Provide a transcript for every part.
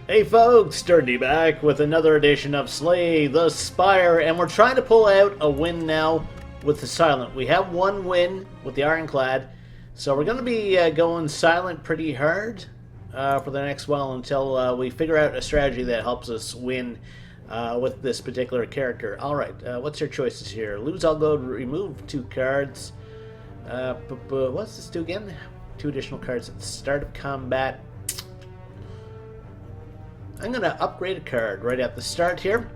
Hey folks, Durinde back with another edition of Slay the Spire, and we're trying to pull out a win now with the Silent. We have one win with the Ironclad, so we're going to be going Silent pretty hard for the next while until we figure out a strategy that helps us win with this particular character. Alright, what's your choices here? Lose all gold, remove 2 cards. What's this do again? 2 additional cards at the start of combat. I'm going to upgrade a card right at the start here.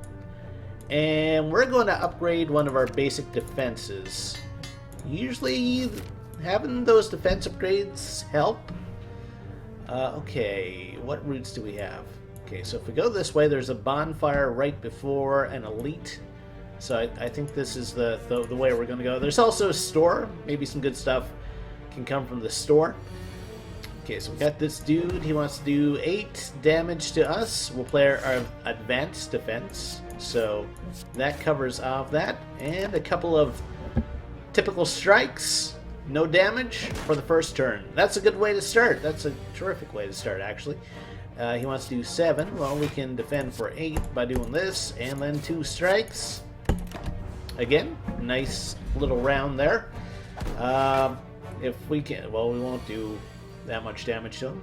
And we're going to upgrade one of our basic defenses. Usually having those defense upgrades help. Okay, what routes do we have? Okay, so if we go this way, there's a bonfire right before an elite. So I think this is the way we're going to go. There's also a store. Maybe some good stuff can come from the store. Okay, so we got this dude. He wants to do 8 damage to us. We'll play our advanced defense. So that covers off that. And a couple of typical strikes. No damage for the first turn. That's a good way to start. That's a terrific way to start, actually. He wants to do 7. Well, we can defend for 8 by doing this. And then 2 strikes. Again, nice little round there. If we can... Well, we won't do that much damage to him.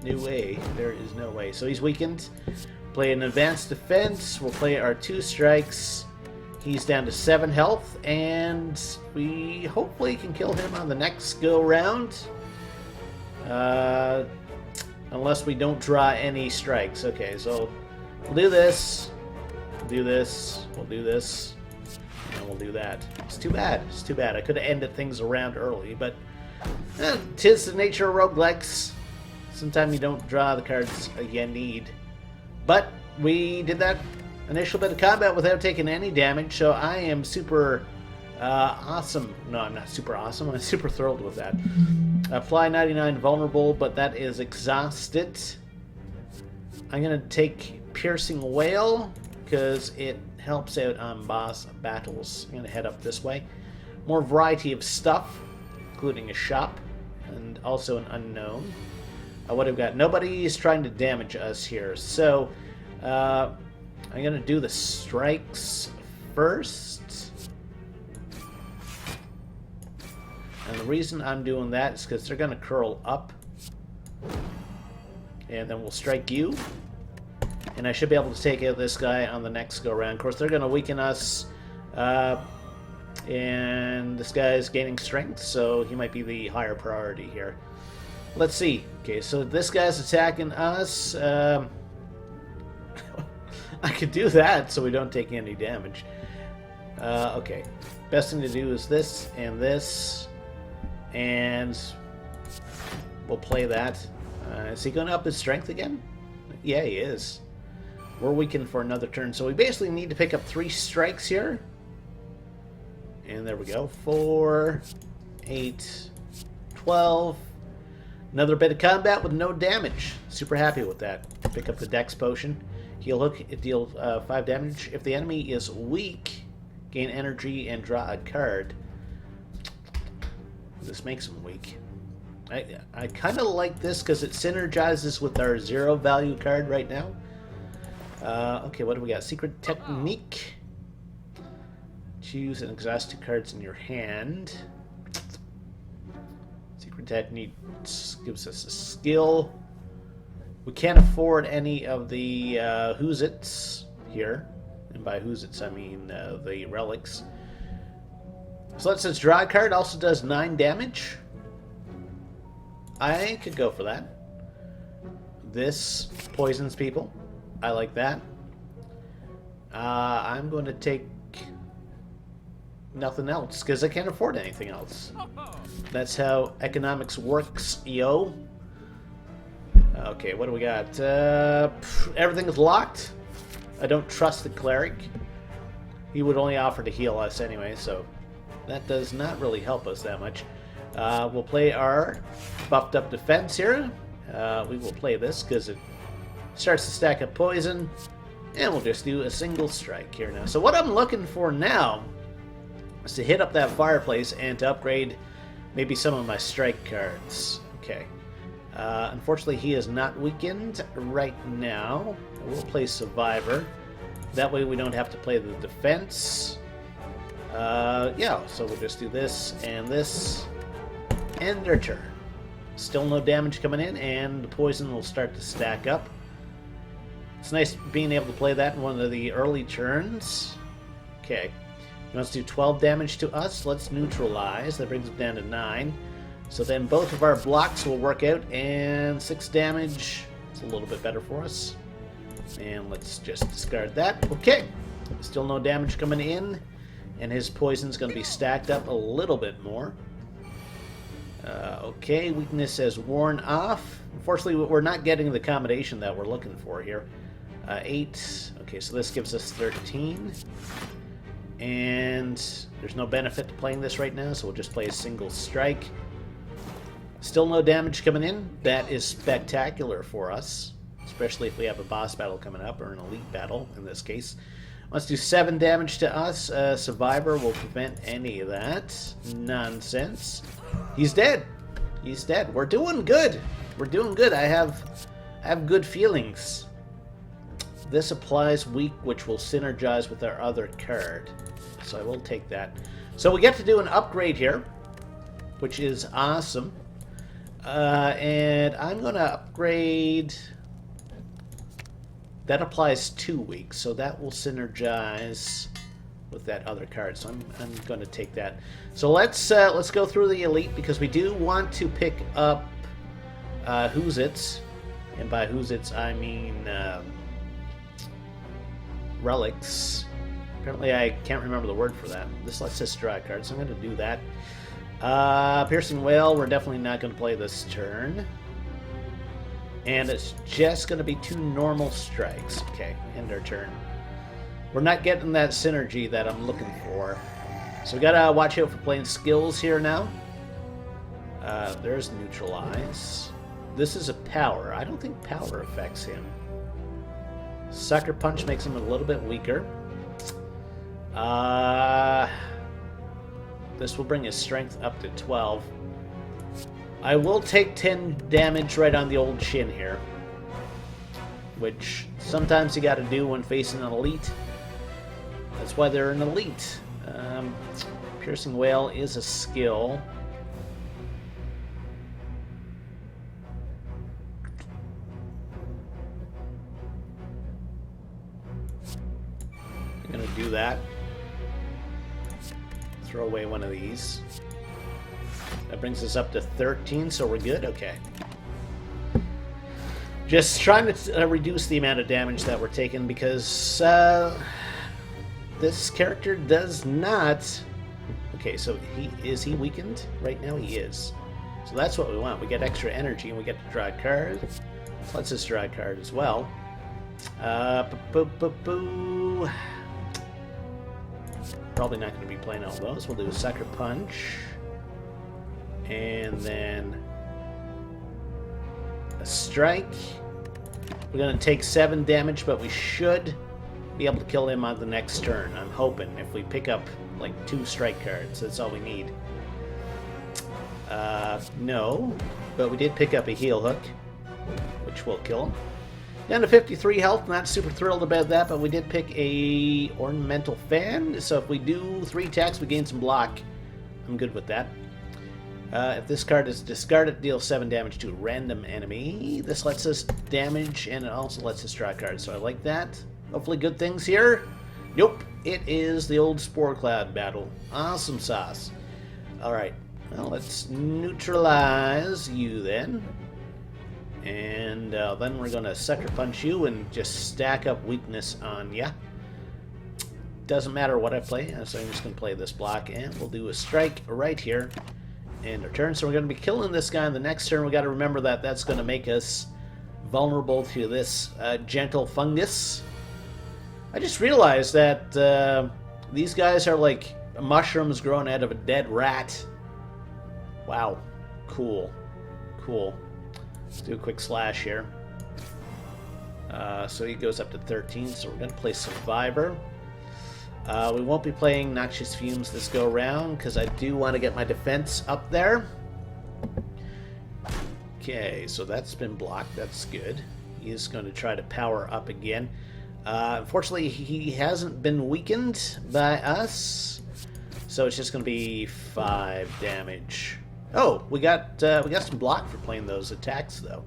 No way. There is no way. So he's weakened. Play an advanced defense. We'll play our 2 strikes. He's down to 7 health, and we hopefully can kill him on the next go round. Unless we don't draw any strikes. Okay, so we'll do this. We'll do this. We'll do this. And we'll do that. It's too bad. It's too bad. I could have ended things around early, but 'tis the nature of roguelikes. Sometimes you don't draw the cards you need. But we did that initial bit of combat without taking any damage, so I am super awesome. No, I'm not super awesome. I'm super thrilled with that. Apply 99 vulnerable, but that is exhausted. I'm going to take Piercing Whale because it helps out on boss battles. I'm going to head up this way. More variety of stuff, including a shop and also an unknown. What have we got? Nobody is trying to damage us here, so I'm going to do the strikes first. And the reason I'm doing that is because they're going to curl up. And then we'll strike you. And I should be able to take out this guy on the next go around. Of course, they're going to weaken us. And this guy is gaining strength, so he might be the higher priority here. Let's see. Okay, so this guy's attacking us. I could do that so we don't take any damage. Okay. Best thing to do is this and this. And we'll play that. Is he going to up his strength again? Yeah, he is. We're weakened for another turn. So we basically need to pick up 3 strikes here. And there we go. 4, 8, 12. Another bit of combat with no damage. Super happy with that. Pick up the Dex Potion. Heal Hook. It deals 5 damage. If the enemy is weak, gain energy and draw a card. This makes him weak. I kind of like this because it synergizes with our 0 value card right now. Okay, what do we got? Secret Technique. Choose and exhaust 2 cards in your hand. Secret Technique gives us a skill. We can't afford any of the Who's It's here. And by Who's It's, I mean the relics. So that says draw a card, also does 9 damage. I could go for that. This poisons people. I like that. I'm going to take nothing else because I can't afford anything else. That's how economics works, yo. Okay, what do we got? Everything is locked. I don't trust the cleric. He would only offer to heal us anyway, so that does not really help us that much. We'll play our buffed up defense here. We will play this because it starts to stack up poison. And we'll just do a single strike here now. So what I'm looking for now is to hit up that fireplace and to upgrade maybe some of my strike cards. Okay. Unfortunately, he is not weakened right now. We'll play Survivor. That way we don't have to play the defense. Yeah, so we'll just do this, end their turn. Still no damage coming in, and the poison will start to stack up. It's nice being able to play that in one of the early turns. Okay. He wants to do 12 damage to us. Let's neutralize. That brings him down to 9. So then both of our blocks will work out, and 6 damage. It's a little bit better for us. And let's just discard that. Okay. Still no damage coming in, and his poison's going to be stacked up a little bit more. Okay, weakness has worn off. Unfortunately, we're not getting the combination that we're looking for here. 8. Okay, so this gives us 13. And there's no benefit to playing this right now, so we'll just play a single strike. Still no damage coming in. That is spectacular for us, especially if we have a boss battle coming up, or an elite battle in this case. Let's do 7 damage to us. Survivor will prevent any of that nonsense. He's dead. He's dead. We're doing good. We're doing good. I have good feelings. This applies weak, which will synergize with our other card. So I will take that. So we get to do an upgrade here, which is awesome. And I'm going to upgrade... That applies 2 weeks, so that will synergize with that other card. So I'm going to take that. So let's go through the elite, because we do want to pick up Who's It's, and by Who's It's I mean relics. Apparently I can't remember the word for that. This lets us draw a card, so I'm going to do that. Piercing Whale, we're definitely not going to play this turn. And it's just going to be 2 normal strikes. Okay, end our turn. We're not getting that synergy that I'm looking for. So we got to watch out for playing skills here now. There's Neutralize. This is a power. I don't think power affects him. Sucker Punch makes him a little bit weaker. This will bring his strength up to 12. I will take 10 damage right on the old shin here, which sometimes you got to do when facing an elite. That's why they're an elite. Piercing Whale is a skill. I'm going to do that. Throw away one of these. That brings us up to 13, so we're good? Okay. Just trying to reduce the amount of damage that we're taking, because this character does not... Okay, so is he weakened? Right now he is. So that's what we want. We get extra energy, and we get to draw a card. Let's just draw a card as well. Probably not going to be playing all those. We'll do a Sucker Punch. And then a strike. We're going to take 7 damage, but we should be able to kill him on the next turn. I'm hoping, if we pick up like 2 strike cards. That's all we need. No, but we did pick up a heal hook, which will kill him. Down to 53 health. Not super thrilled about that, but we did pick a ornamental fan. So if we do 3 attacks, we gain some block. I'm good with that. If this card is discarded, deal 7 damage to a random enemy. This lets us damage, and it also lets us draw cards, so I like that. Hopefully good things here. Nope, it is the old Spore Cloud battle. Awesome sauce. Alright, well, let's neutralize you then. And then we're going to Sucker Punch you and just stack up weakness on ya. Doesn't matter what I play, so I'm just going to play this block, and we'll do a strike right here. End our turn. So we're going to be killing this guy in the next turn. We got to remember that that's going to make us vulnerable to this gentle fungus. I just realized that these guys are like mushrooms growing out of a dead rat. Wow. Cool. Cool. Let's do a quick slash here. So he goes up to 13, so we're going to play Survivor. We won't be playing Noxious Fumes this go around, because I do want to get my defense up there. Okay, so that's been blocked. That's good. He's going to try to power up again. Unfortunately, he hasn't been weakened by us, so it's just going to be 5 damage. Oh, we got some block for playing those attacks, though.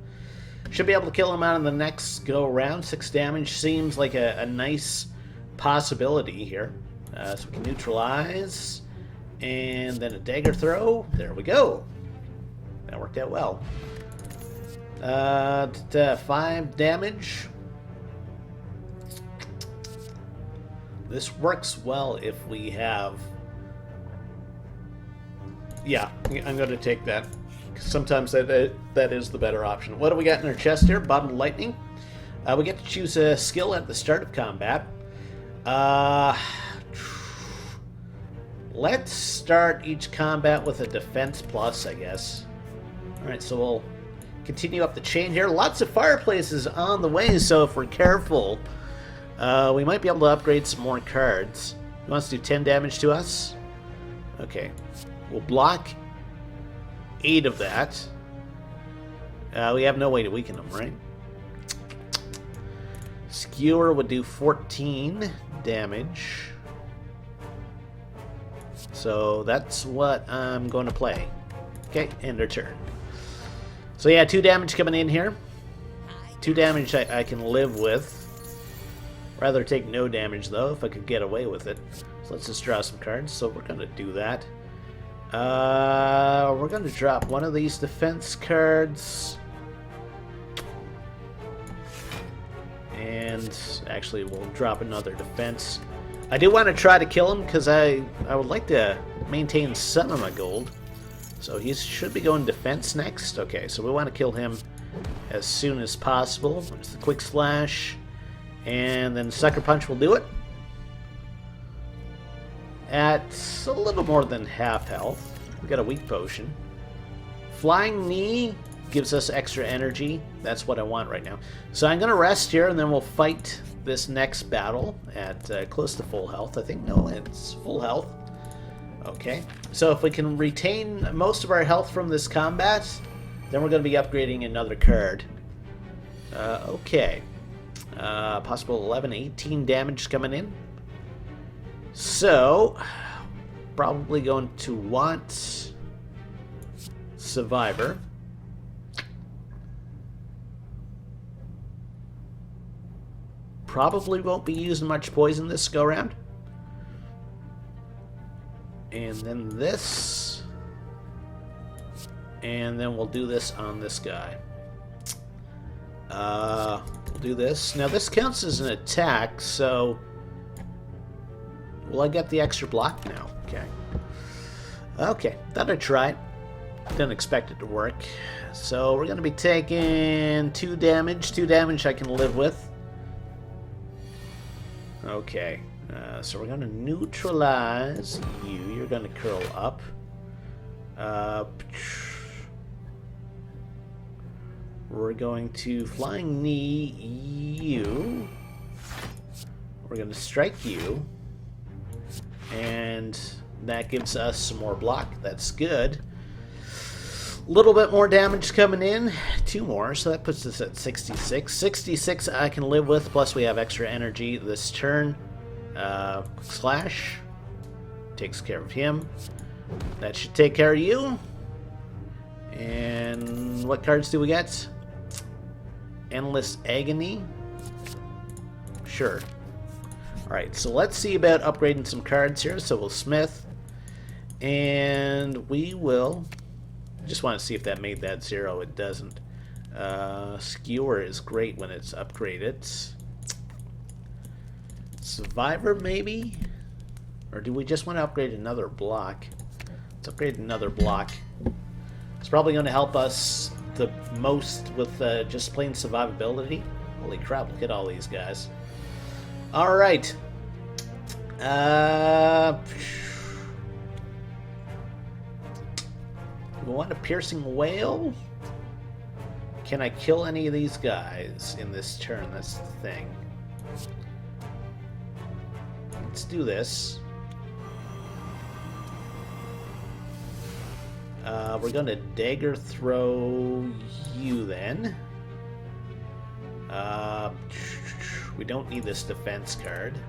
Should be able to kill him out in the next go around. 6 damage seems like a nice possibility here. So we can neutralize, and then a dagger throw. There we go. That worked out well. 5 damage. This works well if we have... Yeah, I'm going to take that. Sometimes that is the better option. What do we got in our chest here? Bottle lightning. We get to choose a skill at the start of combat. Let's start each combat with a defense plus, I guess. Alright, so we'll continue up the chain here. Lots of fireplaces on the way, so if we're careful, we might be able to upgrade some more cards. He wants to do 10 damage to us. Okay. We'll block 8 of that. We have no way to weaken them, right? Skewer would do 14 damage. So that's what I'm going to play. Okay, end our turn. So yeah, 2 damage coming in here. 2 damage I can live with. Rather take no damage, though, if I could get away with it. So let's just draw some cards. So we're going to do that. We're going to drop one of these defense cards. And actually, we'll drop another defense. I do want to try to kill him because I would like to maintain some of my gold. So he should be going defense next. Okay, so we want to kill him as soon as possible. There's the quick slash. And then Sucker Punch will do it. At a little more than half health. We got a weak potion. Flying Knee gives us extra energy. That's what I want right now. So I'm going to rest here, and then we'll fight this next battle at close to full health. I think, no, it's full health. Okay. So if we can retain most of our health from this combat, then we're going to be upgrading another card. Okay. Possible 11, 18 damage coming in. So, probably going to want Survivor. Probably won't be using much poison this go around. And then this. And then we'll do this on this guy. We'll do this. Now this counts as an attack, so will I get the extra block now? Okay. Okay, thought I'd try it. Didn't expect it to work. So we're going to be taking 2 damage. 2 damage I can live with. Okay. So we're going to neutralize you. You're going to curl up. We're going to Flying Knee you. We're going to strike you. And that gives us some more block. That's good. A little bit more damage coming in. 2 more, so that puts us at 66. 66 I can live with, plus we have extra energy this turn. Slash takes care of him. That should take care of you. And what cards do we get? Endless Agony. Sure. Alright, so let's see about upgrading some cards here. So we'll Smith. And we will... just want to see if that made that 0. It doesn't. Skewer is great when it's upgraded. Survivor, maybe? Or do we just want to upgrade another block? Let's upgrade another block. It's probably going to help us the most with just plain survivability. Holy crap, look at all these guys. Alright. We want a Piercing Wail. Can I kill any of these guys in this turn? That's the thing. Let's do this. We're going to dagger throw you then. We don't need this defense card.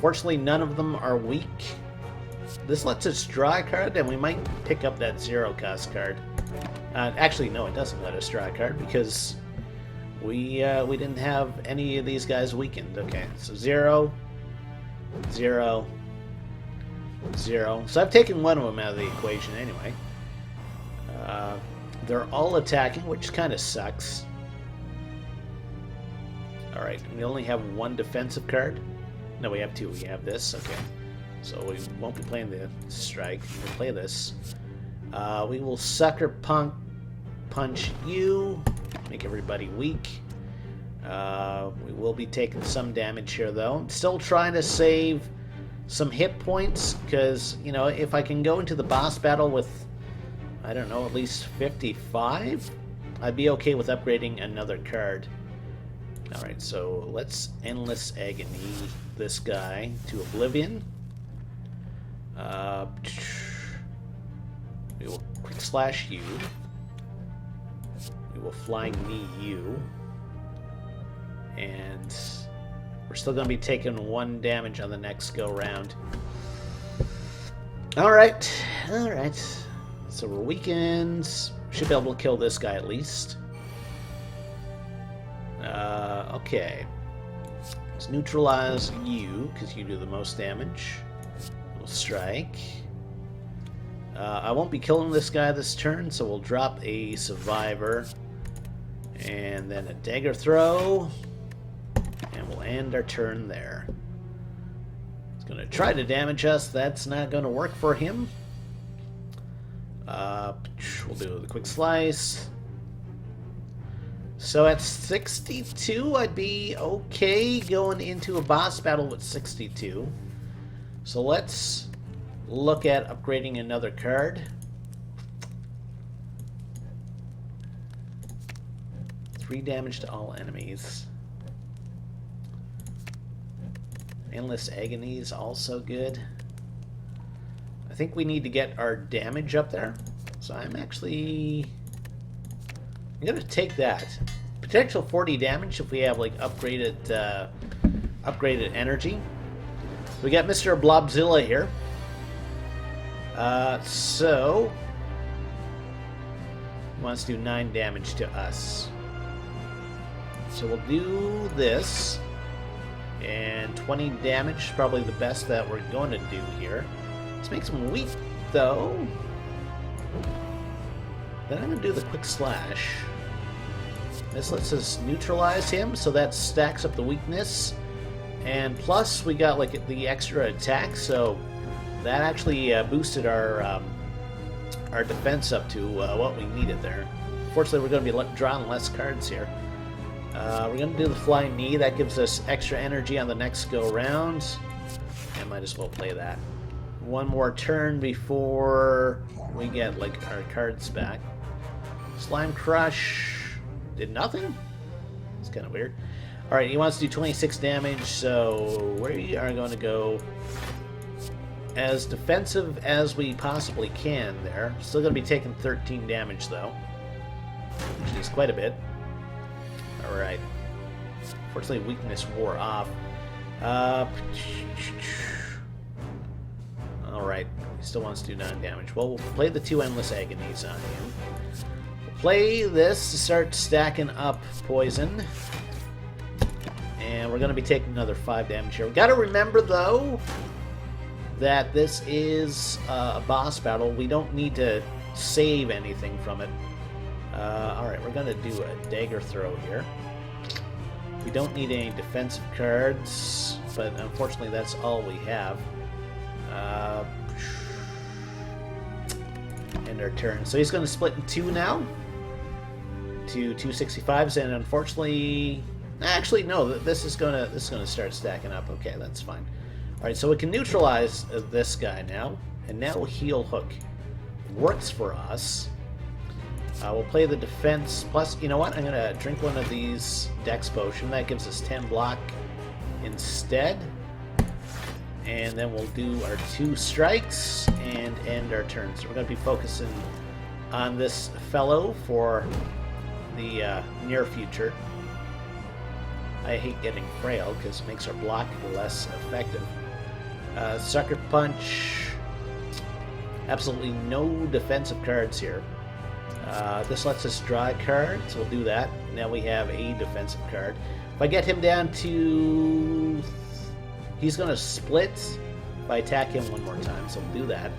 Fortunately, none of them are weak. This lets us draw a card, and we might pick up that 0-cost card. Actually, no, it doesn't let us draw a card because we didn't have any of these guys weakened. Okay, so 0, 0, 0. So I've taken one of them out of the equation anyway. They're all attacking, which kind of sucks. Alright, we only have one defensive card. No, we have two. We have this. Okay. So we won't be playing the strike. We'll play this. We will sucker punch you. Make everybody weak. We will be taking some damage here, though. Still trying to save some hit points, because, you know, if I can go into the boss battle with, I don't know, at least 55, I'd be okay with upgrading another card. Alright, so let's Endless Agony this guy to Oblivion. We will Quick Slash you. We will Flying Knee you. And we're still going to be taking 1 damage on the next go-round. Alright, alright. So we're weakened. Should be able to kill this guy at least. Okay. Let's neutralize you, because you do the most damage. We'll strike. I won't be killing this guy this turn, so we'll drop a survivor. And then a dagger throw. And we'll end our turn there. He's going to try to damage us. That's not going to work for him. We'll do the quick slice. So at 62, I'd be okay going into a boss battle with 62. So let's look at upgrading another card. Three damage to all enemies. Endless Agony is also good. I think we need to get our damage up there. So I'm going to take that. Potential 40 damage if we have like upgraded energy. We got Mr. Blobzilla here. So he wants to do 9 damage to us. So we'll do this. And 20 damage is probably the best that we're going to do here. Let's make some weak though. Then I'm going to do the quick slash. This lets us neutralize him, so that stacks up the weakness. And plus, we got like the extra attack, so that actually boosted our defense up to what we needed there. Fortunately, we're going to be drawing less cards here. We're going to do the Flying Knee. That gives us extra energy on the next go-round. I might as well play that. One more turn before we get like our cards back. Slime Crush did nothing? It's kind of weird. Alright, he wants to do 26 damage, so we are going to go as defensive as we possibly can there. Still going to be taking 13 damage, though, which is quite a bit. Alright. Fortunately, weakness wore off. Alright, he still wants to do 9 damage. Well, we'll play the 2 Endless Agonies on him. We'll play this to start stacking up poison. And we're going to be taking another 5 damage here. We've got to remember, though, that this is a boss battle. We don't need to save anything from it. Alright, we're going to do a dagger throw here. We don't need any defensive cards, but unfortunately that's all we have. End our turn. So he's going to split in 2 now. To 265s, and unfortunately... Actually, no, this is gonna start stacking up. Okay, that's fine. Alright, so we can neutralize this guy now, and now Heal Hook works for us. We'll play the defense, plus, you know what? I'm gonna drink one of these Dex Potion. That gives us 10 block instead. And then we'll do our 2 strikes and end our turn. So we're going to be focusing on this fellow for the near future. I hate getting frail because it makes our block less effective. Sucker Punch. Absolutely no defensive cards here. This lets us draw a card, so we'll do that. Now we have a defensive card. If I get him down to... He's going to split if I attack him one more time, so we'll do that.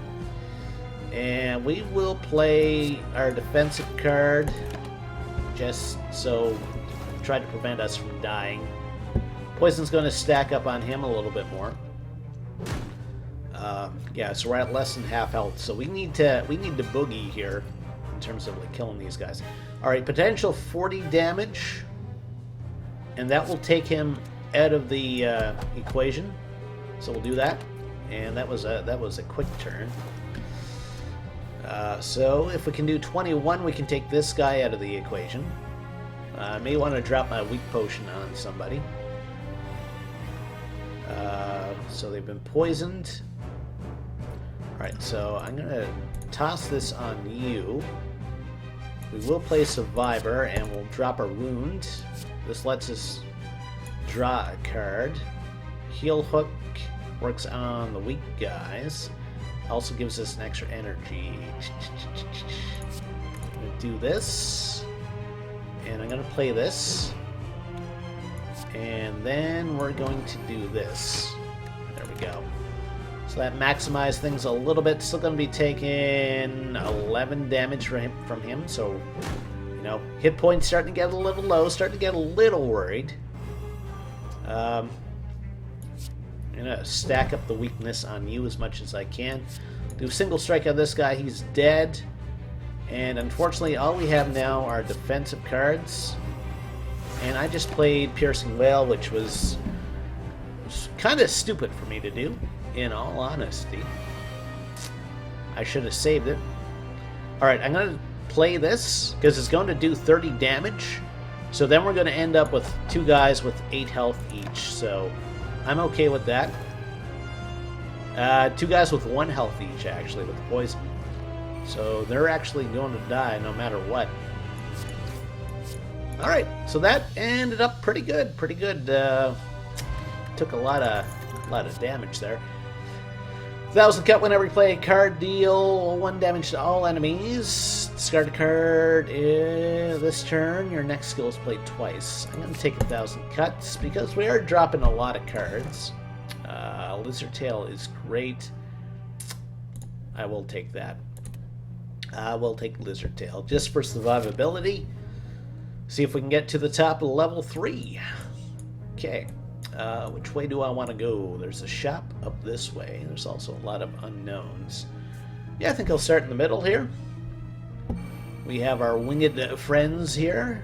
And we will play our defensive card just so try to prevent us from dying. Poison's going to stack up on him a little bit more. Yeah, so we're at less than half health, so we need to boogie here in terms of like killing these guys. All right, potential 40 damage, and that will take him out of the equation. So we'll do that, and that was a quick turn. So if we can do 21, we can take this guy out of the equation. I may want to drop my weak potion on somebody. So they've been poisoned. Alright, so I'm going to toss this on you. We will play Survivor, and we'll drop a wound. This lets us draw a card. Heal Hook works on the weak guys. Also gives us an extra energy. I'm going to do this. And I'm going to play this. And then we're going to do this. There we go. So that maximized things a little bit. Still going to be taking 11 damage from him. So, you know, hit points starting to get a little low. Starting to get a little worried. I'm going to stack up the weakness on you as much as I can. Do a single strike on this guy. He's dead. And unfortunately, all we have now are defensive cards. And I just played Piercing Wail, which was kind of stupid for me to do, in all honesty. I should have saved it. Alright, I'm going to play this, because it's going to do 30 damage. So then we're going to end up with 2 guys with 8 health each. So I'm okay with that. 2 guys with 1 health each, actually, with poison. So they're actually going to die no matter what. Alright, so that ended up pretty good. Pretty good. Took a lot of damage there. 1,000 cut whenever you play a card, deal 1 damage to all enemies. Discard a card this turn. Your next skill is played twice. I'm going to take 1,000 cuts because we are dropping a lot of cards. Lizard Tail is great. I will take that. I will take Lizard Tail just for survivability. See if we can get to the top of level 3. Okay. Which way do I want to go? There's a shop up this way. There's also a lot of unknowns. Yeah, I think I'll start in the middle here. We have our winged friends here.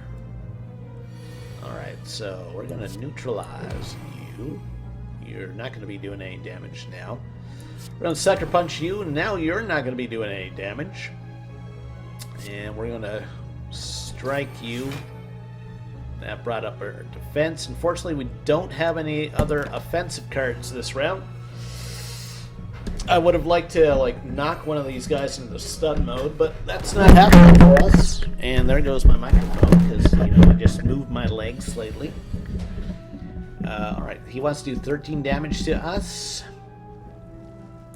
Alright, so we're going to neutralize you. You're not going to be doing any damage now. We're going to Sucker Punch you. Now you're not going to be doing any damage. And we're going to strike you. That brought up our defense. Unfortunately, we don't have any other offensive cards this round. I would have liked to knock one of these guys into stun mode, but that's not happening for us. And there goes my microphone because I just moved my leg slightly. All right, he wants to do 13 damage to us.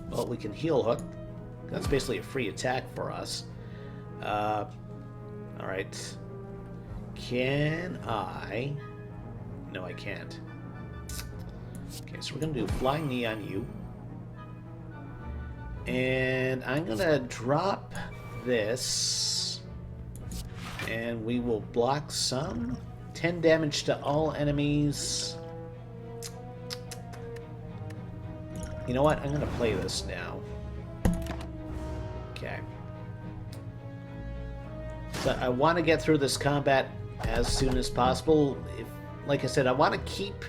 Well, we can heal Hook. That's basically a free attack for us. All right. Can I? No, I can't. Okay, so we're going to do Flying Knee on you. And I'm going to drop this. And we will block some. 10 damage to all enemies. You know what? I'm going to play this now. Okay. So I want to get through this combat as soon as possible. Like I said, I want to keep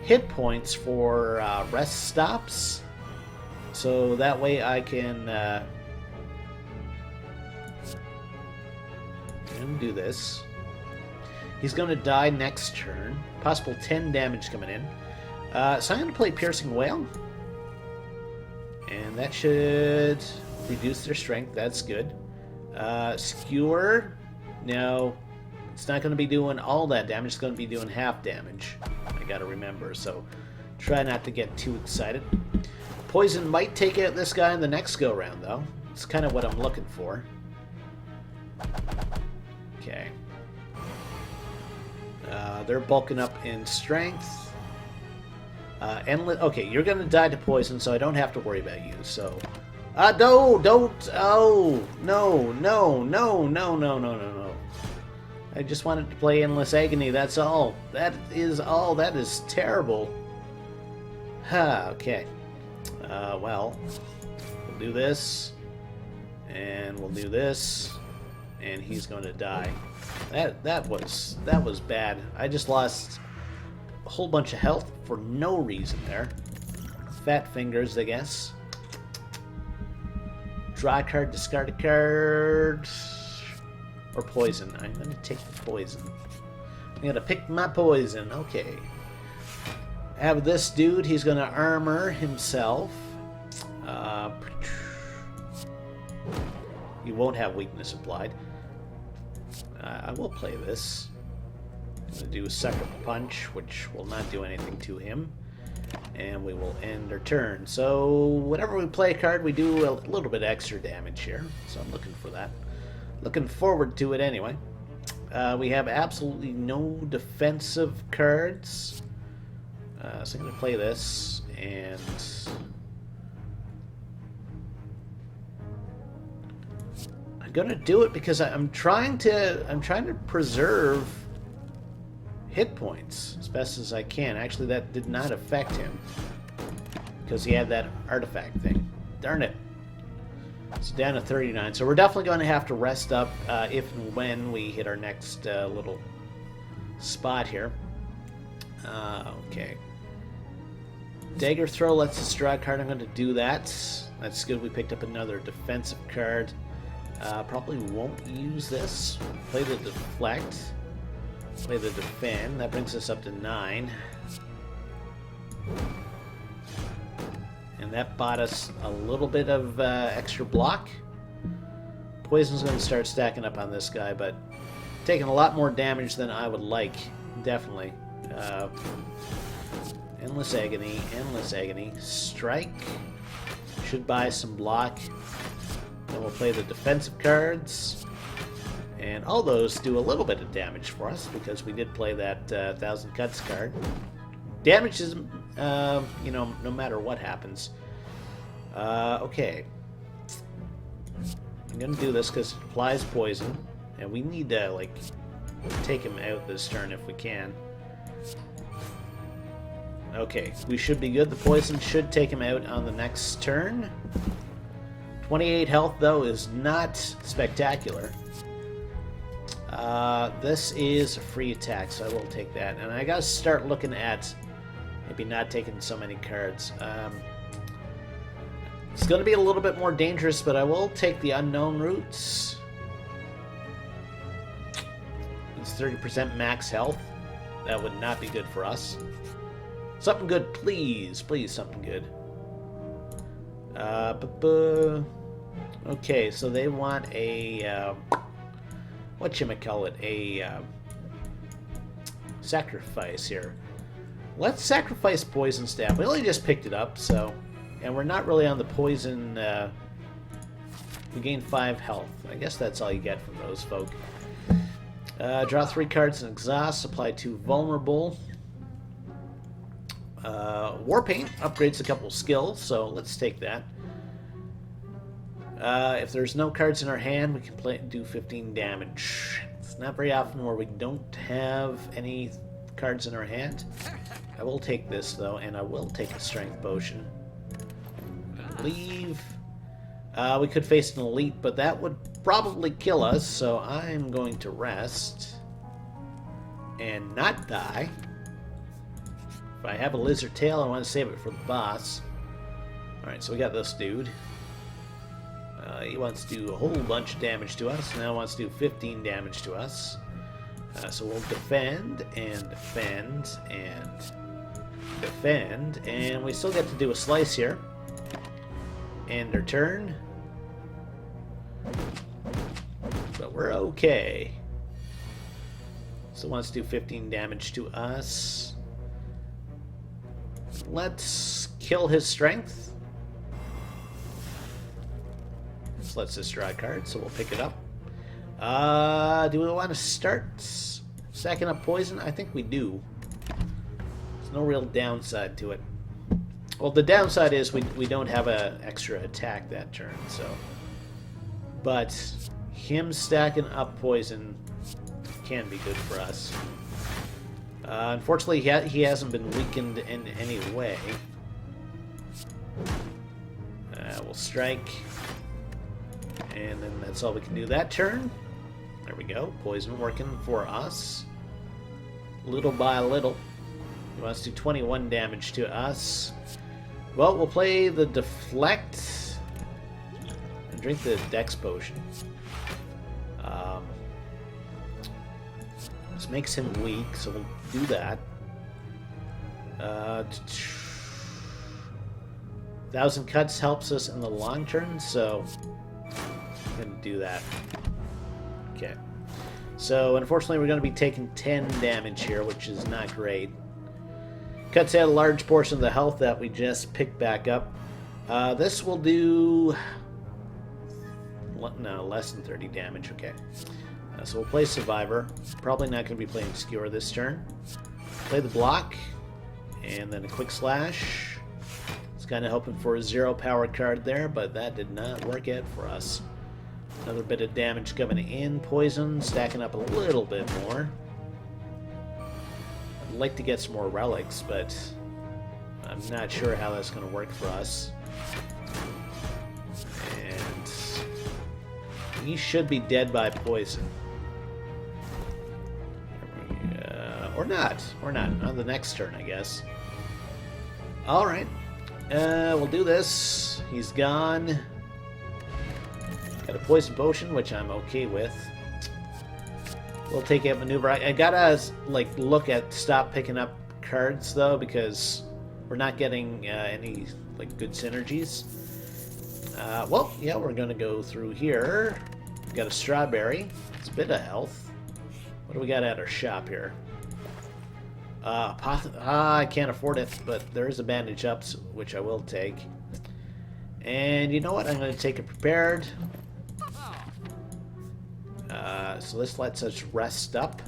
hit points for rest stops, so that way I can do this. He's going to die next turn. Possible 10 damage coming in. So I'm going to play Piercing Wail. And that should reduce their strength. That's good. Skewer. No, it's not going to be doing all that damage. It's going to be doing half damage. I got to remember. So try not to get too excited. Poison might take out this guy in the next go-round, though. It's kind of what I'm looking for. Okay. They're bulking up in strength. Okay, you're gonna die to poison, so I don't have to worry about you. So, no, don't. Oh, no, no, no, no, no, no, no, no. I just wanted to play Endless Agony. That's all. That is all. That is terrible. Okay. Well, we'll do this, and we'll do this, and he's going to die. That was bad. I just lost a whole bunch of health for no reason there. Fat fingers, I guess. Draw a card, discard a card, or poison. I'm going to take the poison. I'm going to pick my poison. Okay. I have this dude. He's going to armor himself. He won't have weakness applied. I will play this. I'm going to do a Sucker Punch, which will not do anything to him. And we will end our turn. So whenever we play a card, we do a little bit extra damage here. So I'm looking for that. Looking forward to it anyway. We have absolutely no defensive cards. So I'm going to play this, and I'm going to do it because I'm trying to preserve hit points as best as I can. Actually, that did not affect him because he had that artifact thing. Darn it. It's down to 39. So we're definitely going to have to rest up if and when we hit our next little spot here. Okay. Dagger Throw lets us draw a card. I'm going to do that. That's good. We picked up another defensive card. Probably won't use this. Play the Deflect. Play the Defend. That brings us up to 9. And that bought us a little bit of extra block. Poison's going to start stacking up on this guy, but taking a lot more damage than I would like. Definitely. Endless Agony, Strike. Should buy some block. Then we'll play the defensive cards. And all those do a little bit of damage for us because we did play that 1,000 Cuts card. Damage is, no matter what happens. Okay. I'm going to do this because it applies poison. And we need to, take him out this turn if we can. Okay, we should be good. The poison should take him out on the next turn. 28 health, though, is not spectacular. This is a free attack, so I will take that. And I gotta start looking at maybe not taking so many cards. It's gonna be a little bit more dangerous, but I will take the unknown roots. It's 30% max health. That would not be good for us. Something good, please. Please, something good. Okay, so they want a... whatchamacallit? A sacrifice here. Let's sacrifice Poison Staff. We only just picked it up, so... And we're not really on the poison... we gain 5 health. I guess that's all you get from those folk. Draw 3 cards and exhaust. Apply 2 vulnerable. Warpaint upgrades a couple skills, so let's take that. If there's no cards in our hand, we can do 15 damage. It's not very often where we don't have any cards in our hand. I will take this, though, and I will take a Strength Potion. Leave. We could face an Elite, but that would probably kill us, so I'm going to rest and not die. If I have a Lizard Tail, I want to save it for the boss. Alright, so we got this dude. He wants to do a whole bunch of damage to us. Now wants to do 15 damage to us. So we'll defend, and defend, and defend. And we still get to do a slice here. end our turn. But we're okay. So wants to do 15 damage to us. Let's kill his strength. This lets us draw a card, so we'll pick it up. Do we want to start stacking up poison? I think we do. There's no real downside to it. Well, the downside is we don't have an extra attack that turn, so. But him stacking up poison can be good for us. Unfortunately, he hasn't been weakened in any way. We'll strike. And then that's all we can do that turn. There we go. Poison working for us. Little by little. He wants to do 21 damage to us. Well, we'll play the Deflect and drink the Dex Potion. This makes him weak, so we'll do that. 1,000 cuts helps us in the long turn, so I'm going to do that. Okay. So, unfortunately, we're going to be taking 10 damage here, which is not great. Cuts out a large portion of the health that we just picked back up. This will do... no, less than 30 damage. Okay. So we'll play Survivor. Probably not going to be playing Skewer this turn. Play the block. And then a quick slash. It's kind of hoping for a 0 power card there, but that did not work out for us. Another bit of damage coming in. Poison, stacking up a little bit more. I'd like to get some more relics, but I'm not sure how that's going to work for us. And he should be dead by poison. Or not. Or not. On the next turn, I guess. Alright. We'll do this. He's gone. Got a poison potion, which I'm okay with. We'll take out maneuver. I gotta look at stop picking up cards though, because we're not getting any good synergies. Well, yeah, we're gonna go through here. We got a strawberry. It's a bit of health. What do we got at our shop here? I can't afford it, but there is a bandage up, which I will take. And you know what? I'm going to take it prepared. So this lets us rest up.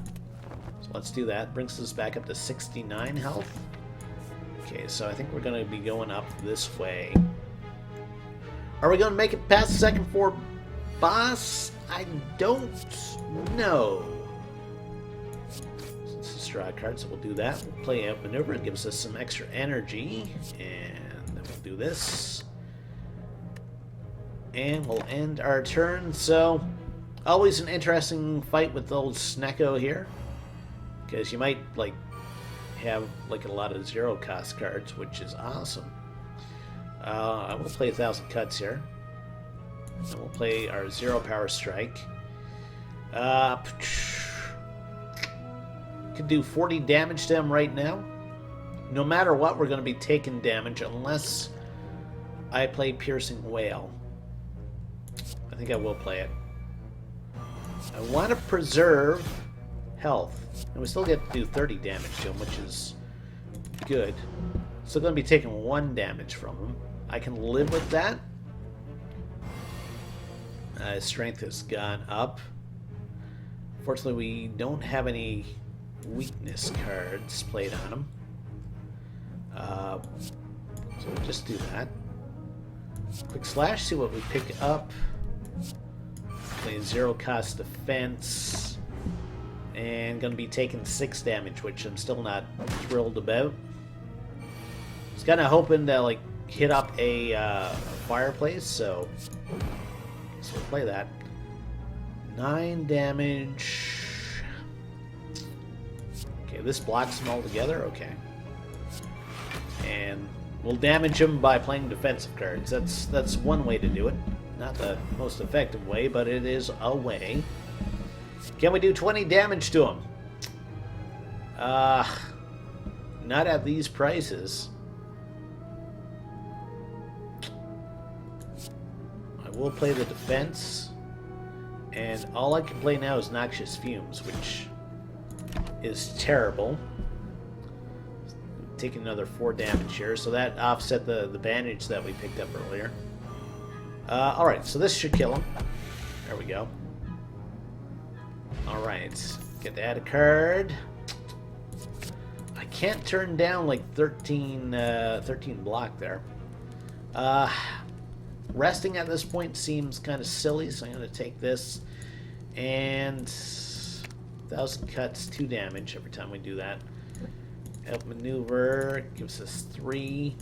So let's do that. Brings us back up to 69 health. Okay, so I think we're going to be going up this way. Are we going to make it past the second floor boss? I don't know. Draw a card, so we'll do that. We'll play out maneuver. It gives us some extra energy, and then we'll do this, and we'll end our turn. So, always an interesting fight with old Snecko here, because you might have a lot of 0 cost cards, which is awesome. I will play 1,000 cuts here, and we'll play our 0 power strike. Could do 40 damage to him right now. No matter what, we're going to be taking damage unless I play Piercing Wail. I think I will play it. I want to preserve health. And we still get to do 30 damage to him, which is good. Still going to be taking 1 damage from him. I can live with that. His strength has gone up. Fortunately, we don't have any weakness cards played on him. So we'll just do that. Quick slash, see what we pick up. Play 0 cost defense. And gonna be taking 6 damage, which I'm still not thrilled about. I was kinda hoping to hit up a fireplace, so we'll play that. 9 damage. Okay, this blocks them all together. Okay. And we'll damage him by playing defensive cards. That's one way to do it. Not the most effective way, but it is a way. Can we do 20 damage to him? Not at these prices. we'll play the defense. And all I can play now is Noxious Fumes, which is terrible. Taking another 4 damage here, so that offset the bandage that we picked up earlier. Alright, so this should kill him. There we go. Alright, get to add a card. I can't turn down like 13 block there. Resting at this point seems kind of silly, so I'm going to take this. And 1,000 cuts, 2 damage every time we do that. Outmaneuver gives us 3.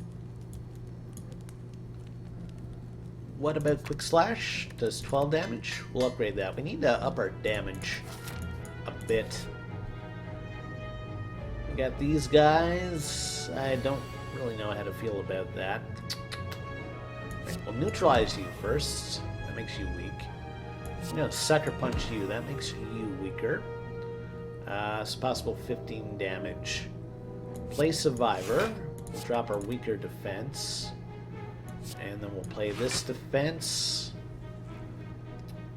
What about Quick Slash? Does 12 damage? We'll upgrade that. We need to up our damage a bit. We got these guys. I don't really know how to feel about that. Right, we'll neutralize you first. That makes you weak. I'm going to Sucker Punch you. That makes you weaker. It's possible 15 damage. Play Survivor. We'll drop our weaker defense. And then we'll play this defense.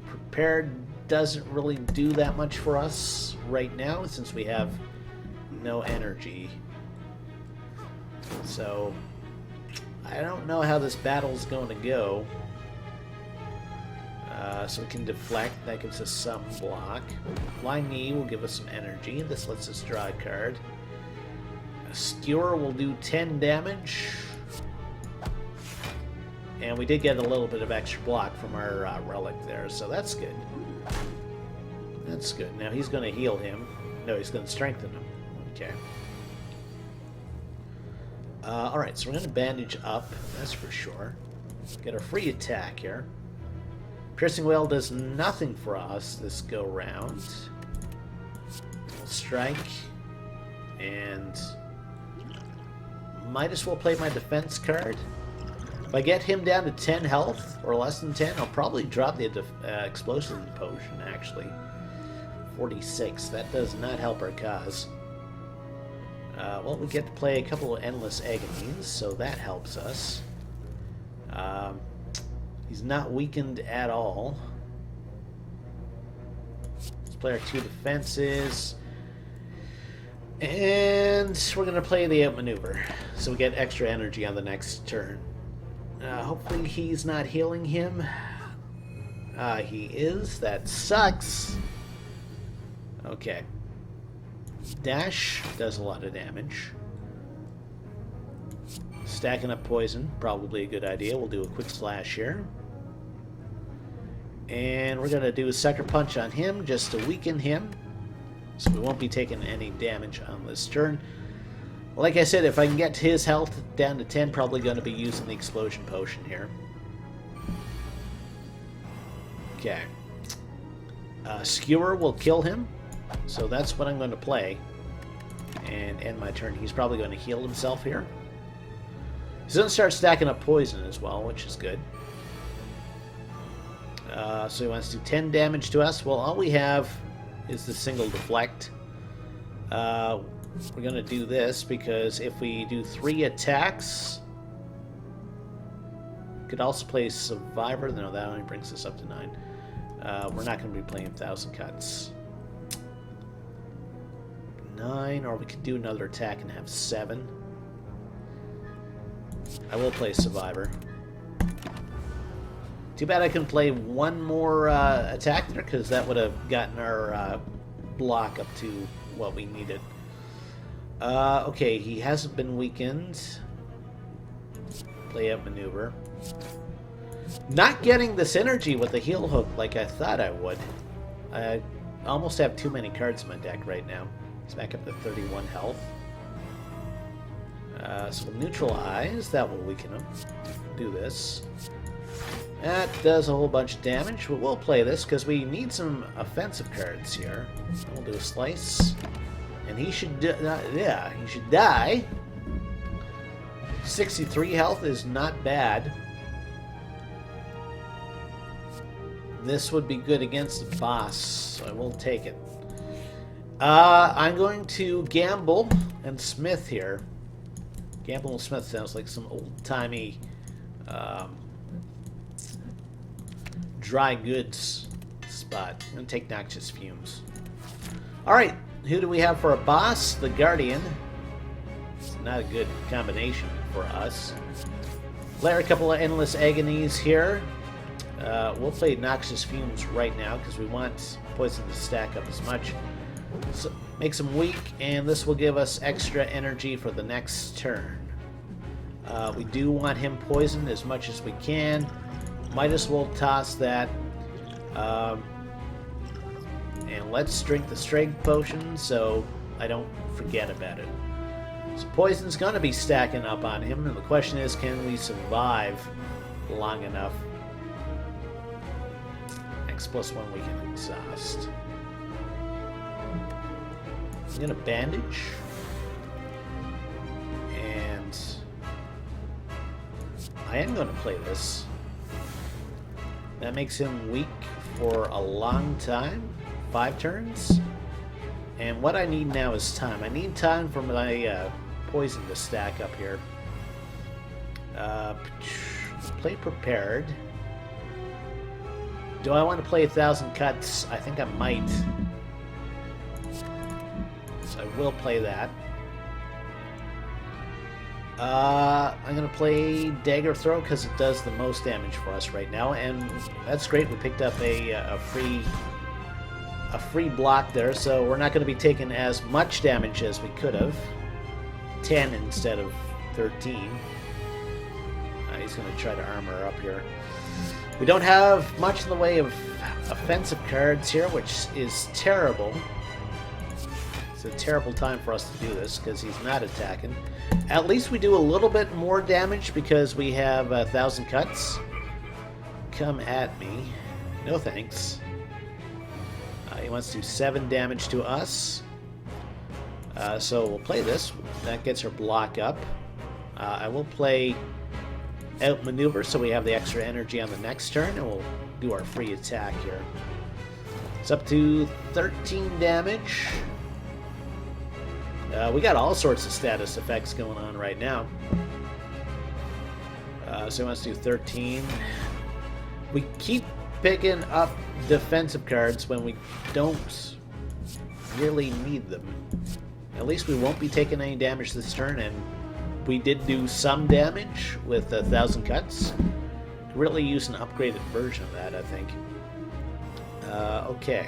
Prepared doesn't really do that much for us right now since we have no energy. So I don't know how this battle's going to go. So we can deflect. That gives us some block. Flying Knee will give us some energy. This lets us draw a card. A Skewer will do 10 damage. And we did get a little bit of extra block from our relic there, so that's good. That's good. Now he's going to heal him. No, he's going to strengthen him. Okay. Alright, so we're going to bandage up, that's for sure. Get a free attack here. Piercing Wail does nothing for us this go round. We'll strike. And might as well play my defense card. If I get him down to 10 health, or less than 10, I'll probably drop the Explosion Potion, actually. 46. That does not help our cause. Well, we get to play a couple of Endless Agonies, so that helps us. He's not weakened at all. Let's play our 2 defenses. And we're going to play the Outmaneuver, so we get extra energy on the next turn. Hopefully he's not healing him. He is. That sucks. Okay. Dash does a lot of damage. Stacking up poison, probably a good idea. We'll do a Quick Slash here. And we're going to do a Sucker Punch on him just to weaken him. So we won't be taking any damage on this turn. Like I said, if I can get his health down to 10, probably going to be using the Explosion Potion here. Okay. Skewer will kill him, so that's what I'm going to play. And end my turn. He's probably going to heal himself here. He's going to start stacking up poison as well, which is good. So he wants to do 10 damage to us. Well, all we have is the single deflect. We're going to do this because if we do 3 attacks, we could also play Survivor. No, that only brings us up to 9. We're not going to be playing 1,000 cuts. 9, or we could do another attack and have 7. I will play Survivor. Too bad I couldn't play one more attack there, because that would have gotten our block up to what we needed. Okay, he hasn't been weakened. Play Outmaneuver. Not getting this energy with the heal hook like I thought I would. I almost have too many cards in my deck right now. He's back up to 31 health. So we'll neutralize. That will weaken him. Do this. That does a whole bunch of damage. We'll play this because we need some offensive cards here. We'll do a slice. And he should he should die. 63 health is not bad. This would be good against the boss, so I will take it. I'm going to gamble and Smith here. Gamble and Smith sounds like some old-timey dry goods spot. I'm going to take Noxious Fumes. Alright, who do we have for a boss? The Guardian. It's not a good combination for us. Layer a couple of Endless Agonies here. We'll play Noxious Fumes right now because we want Poison to stack up as much. So, makes them weak, and this will give us extra energy for the next turn. We do want him poisoned as much as we can. Might as well toss that. And let's drink the Strength Potion so I don't forget about it. So poison's going to be stacking up on him, and the question is, can we survive long enough? X+1 we can exhaust. I'm going to bandage. And I am going to play this. That makes him weak for a long time. 5 turns. And what I need now is time. I need time for my poison to stack up here. Play prepared. Do I want to play 1,000 cuts? I think I might. So I will play that. I'm going to play Dagger Throw because it does the most damage for us right now, and that's great. We picked up a free block there, so we're not going to be taking as much damage as we could have. 10 instead of 13. He's going to try to armor up here. We don't have much in the way of offensive cards here, which is terrible. It's a terrible time for us to do this because he's not attacking. At least we do a little bit more damage because we have 1,000 cuts. Come at me. No thanks. He wants to do 7 damage to us. So we'll play this. That gets her block up. I will play Outmaneuver so we have the extra energy on the next turn, and we'll do our free attack here. It's up to 13 damage. We got all sorts of status effects going on right now. So he wants to do 13. We keep picking up defensive cards when we don't really need them. At least we won't be taking any damage this turn, and we did do some damage with 1,000 cuts. Could really use an upgraded version of that, I think. Okay.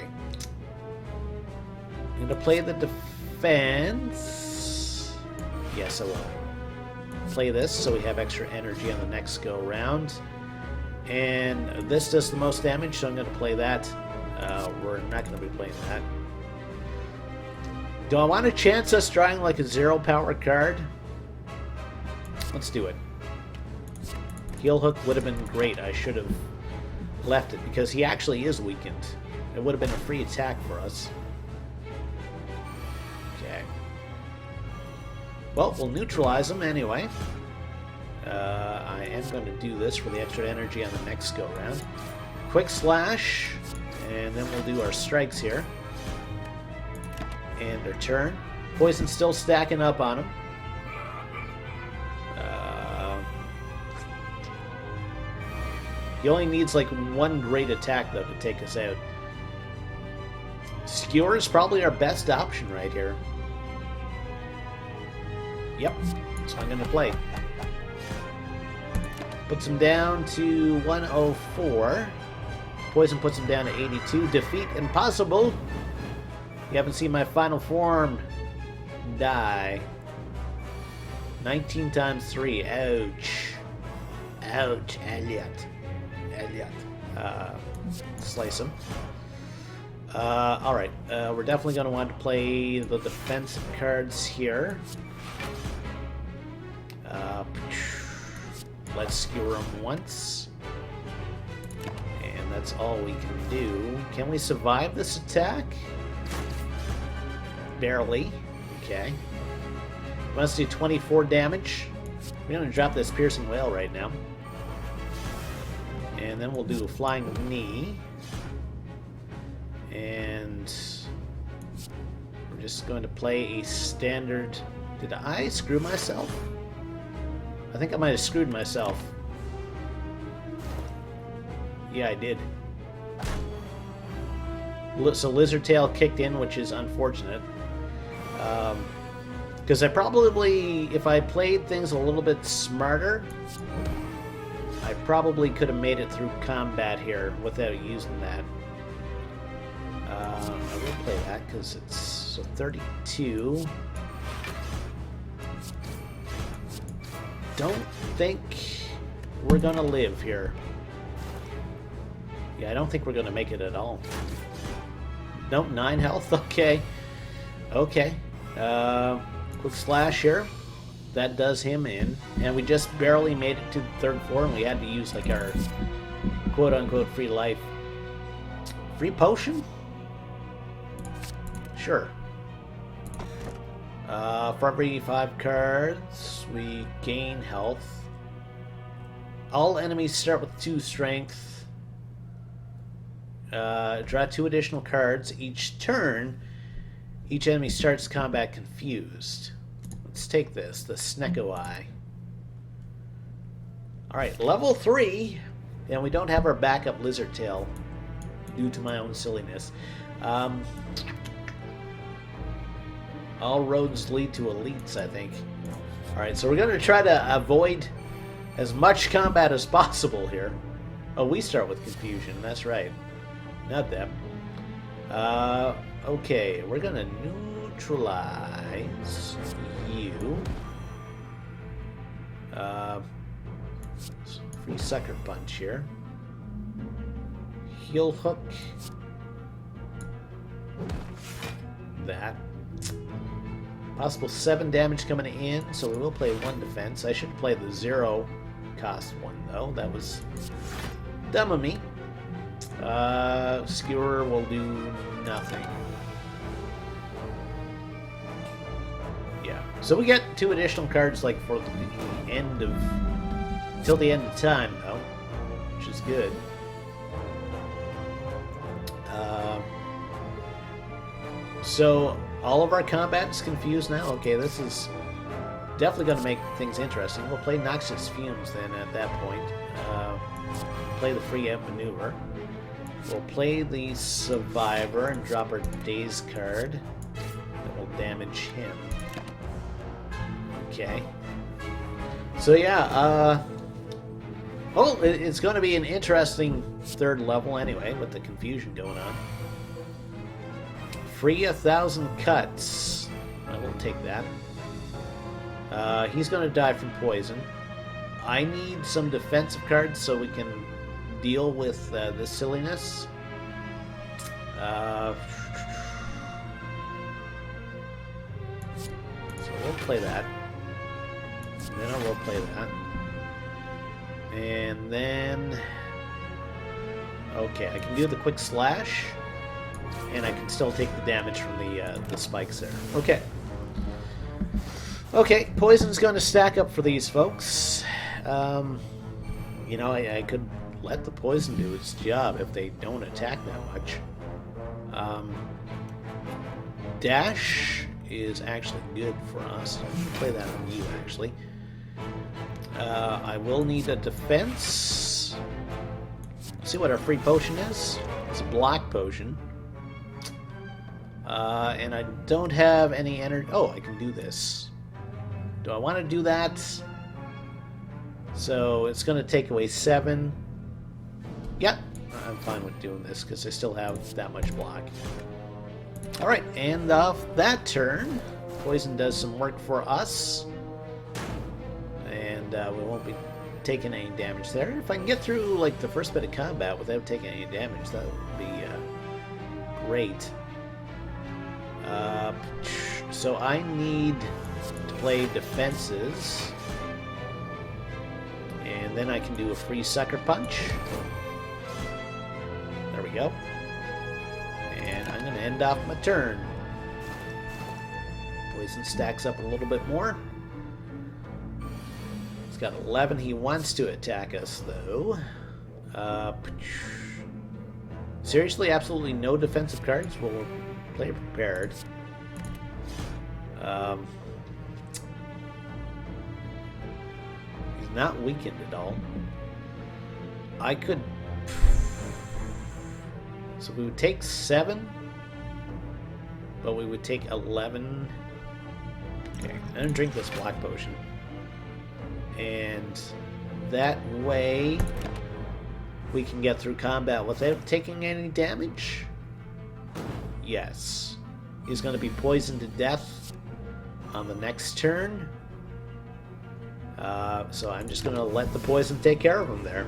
I'm going to play the defense. Yes, I will. Play this so we have extra energy on the next go round. And this does the most damage, so I'm going to play that. We're not going to be playing that. Do I want to chance us drawing like a 0 power card? Let's do it. Heal Hook would have been great. I should have left it because he actually is weakened. It would have been a free attack for us. Okay. Well, we'll neutralize him anyway. I am going to do this for the extra energy on the next go round. Quick Slash, and then we'll do our strikes here. And our turn. Poison's still stacking up on him. He only needs like 1 great attack, though, to take us out. Skewer is probably our best option right here. Yep, so I'm going to play. Puts him down to 104. Poison puts him down to 82. Defeat impossible. You haven't seen my final form. Die. 19 times 3. Ouch. Ouch, Elliot. Slice him. Alright, we're definitely going to want to play the defensive cards here. Let's skewer him once. And that's all we can do. Can we survive this attack? Barely. Okay. Wants to do 24 damage. We're going to drop this Piercing Wail right now. And then we'll do a Flying Knee. And we're just going to play a standard... Did I screw myself? I think I might have screwed myself. Yeah, I did. So Lizard Tail kicked in, which is unfortunate. Because I probably, if I played things a little bit smarter, I probably could have made it through combat here without using that. I will play that because it's so 32. Don't think we're gonna live here. Yeah, I don't think we're gonna make it at all. Nope, 9 health. Okay. Okay. Quick slash here. That does him in. And we just barely made it to the third floor, and we had to use like our quote-unquote free life. Free potion? Sure. For every 5 cards, we gain health. All enemies start with 2 strength. Draw 2 additional cards each turn. Each enemy starts combat confused. Let's take this, the Snecko Eye. Alright, level 3. And we don't have our backup Lizard Tail due to my own silliness. All roads lead to elites, I think. Alright, so we're going to try to avoid as much combat as possible here. Oh, we start with confusion, that's right. Not them. Okay, we're going to neutralize you. Free Sucker Punch here. Heel Hook. That. Possible 7 damage coming in, so we will play 1 defense. I should play the 0 cost one, though. That was dumb of me. Skewer will do nothing. Yeah. So we get 2 additional cards, like, for the end of... till the end of time, though. Which is good. So... all of our combat's confused now? Okay, this is definitely going to make things interesting. We'll play Noxious Fumes then at that point. Play the free amp maneuver. We'll play the Survivor and drop our Daze card. That will damage him. Okay. So yeah, well, it's going to be an interesting 3rd level anyway, with the confusion going on. Free 1,000 cuts. I will take that. He's going to die from poison. I need some defensive cards so we can deal with this silliness. So we'll play that. Then I will play that. And then... okay, I can do the quick slash. And I can still take the damage from the spikes there. Okay. Okay, poison's going to stack up for these folks. You know, I could let the poison do its job if they don't attack that much. Dash is actually good for us. I'll play that on you, actually. I will need a defense. Let's see what our free potion is. It's a block potion. And I don't have any energy. Oh, I can do this. Do I want to do that? So it's going to take away 7. Yep, I'm fine with doing this because I still have that much block. Alright, and off that turn, poison does some work for us. And we won't be taking any damage there. If I can get through like the first bit of combat without taking any damage, that would be great. So I need to play defenses, and then I can do a free Sucker Punch. There we go. And I'm going to end off my turn. Poison stacks up a little bit more. He's got 11. He wants to attack us, though. Seriously, absolutely no defensive cards. We'll play prepared. He's not weakened at all. I could So we would take 7, but we would take 11. Okay, I'm going to drink this black potion. And that way we can get through combat without taking any damage. Yes. He's going to be poisoned to death on the next turn. So I'm just going to let the poison take care of him there.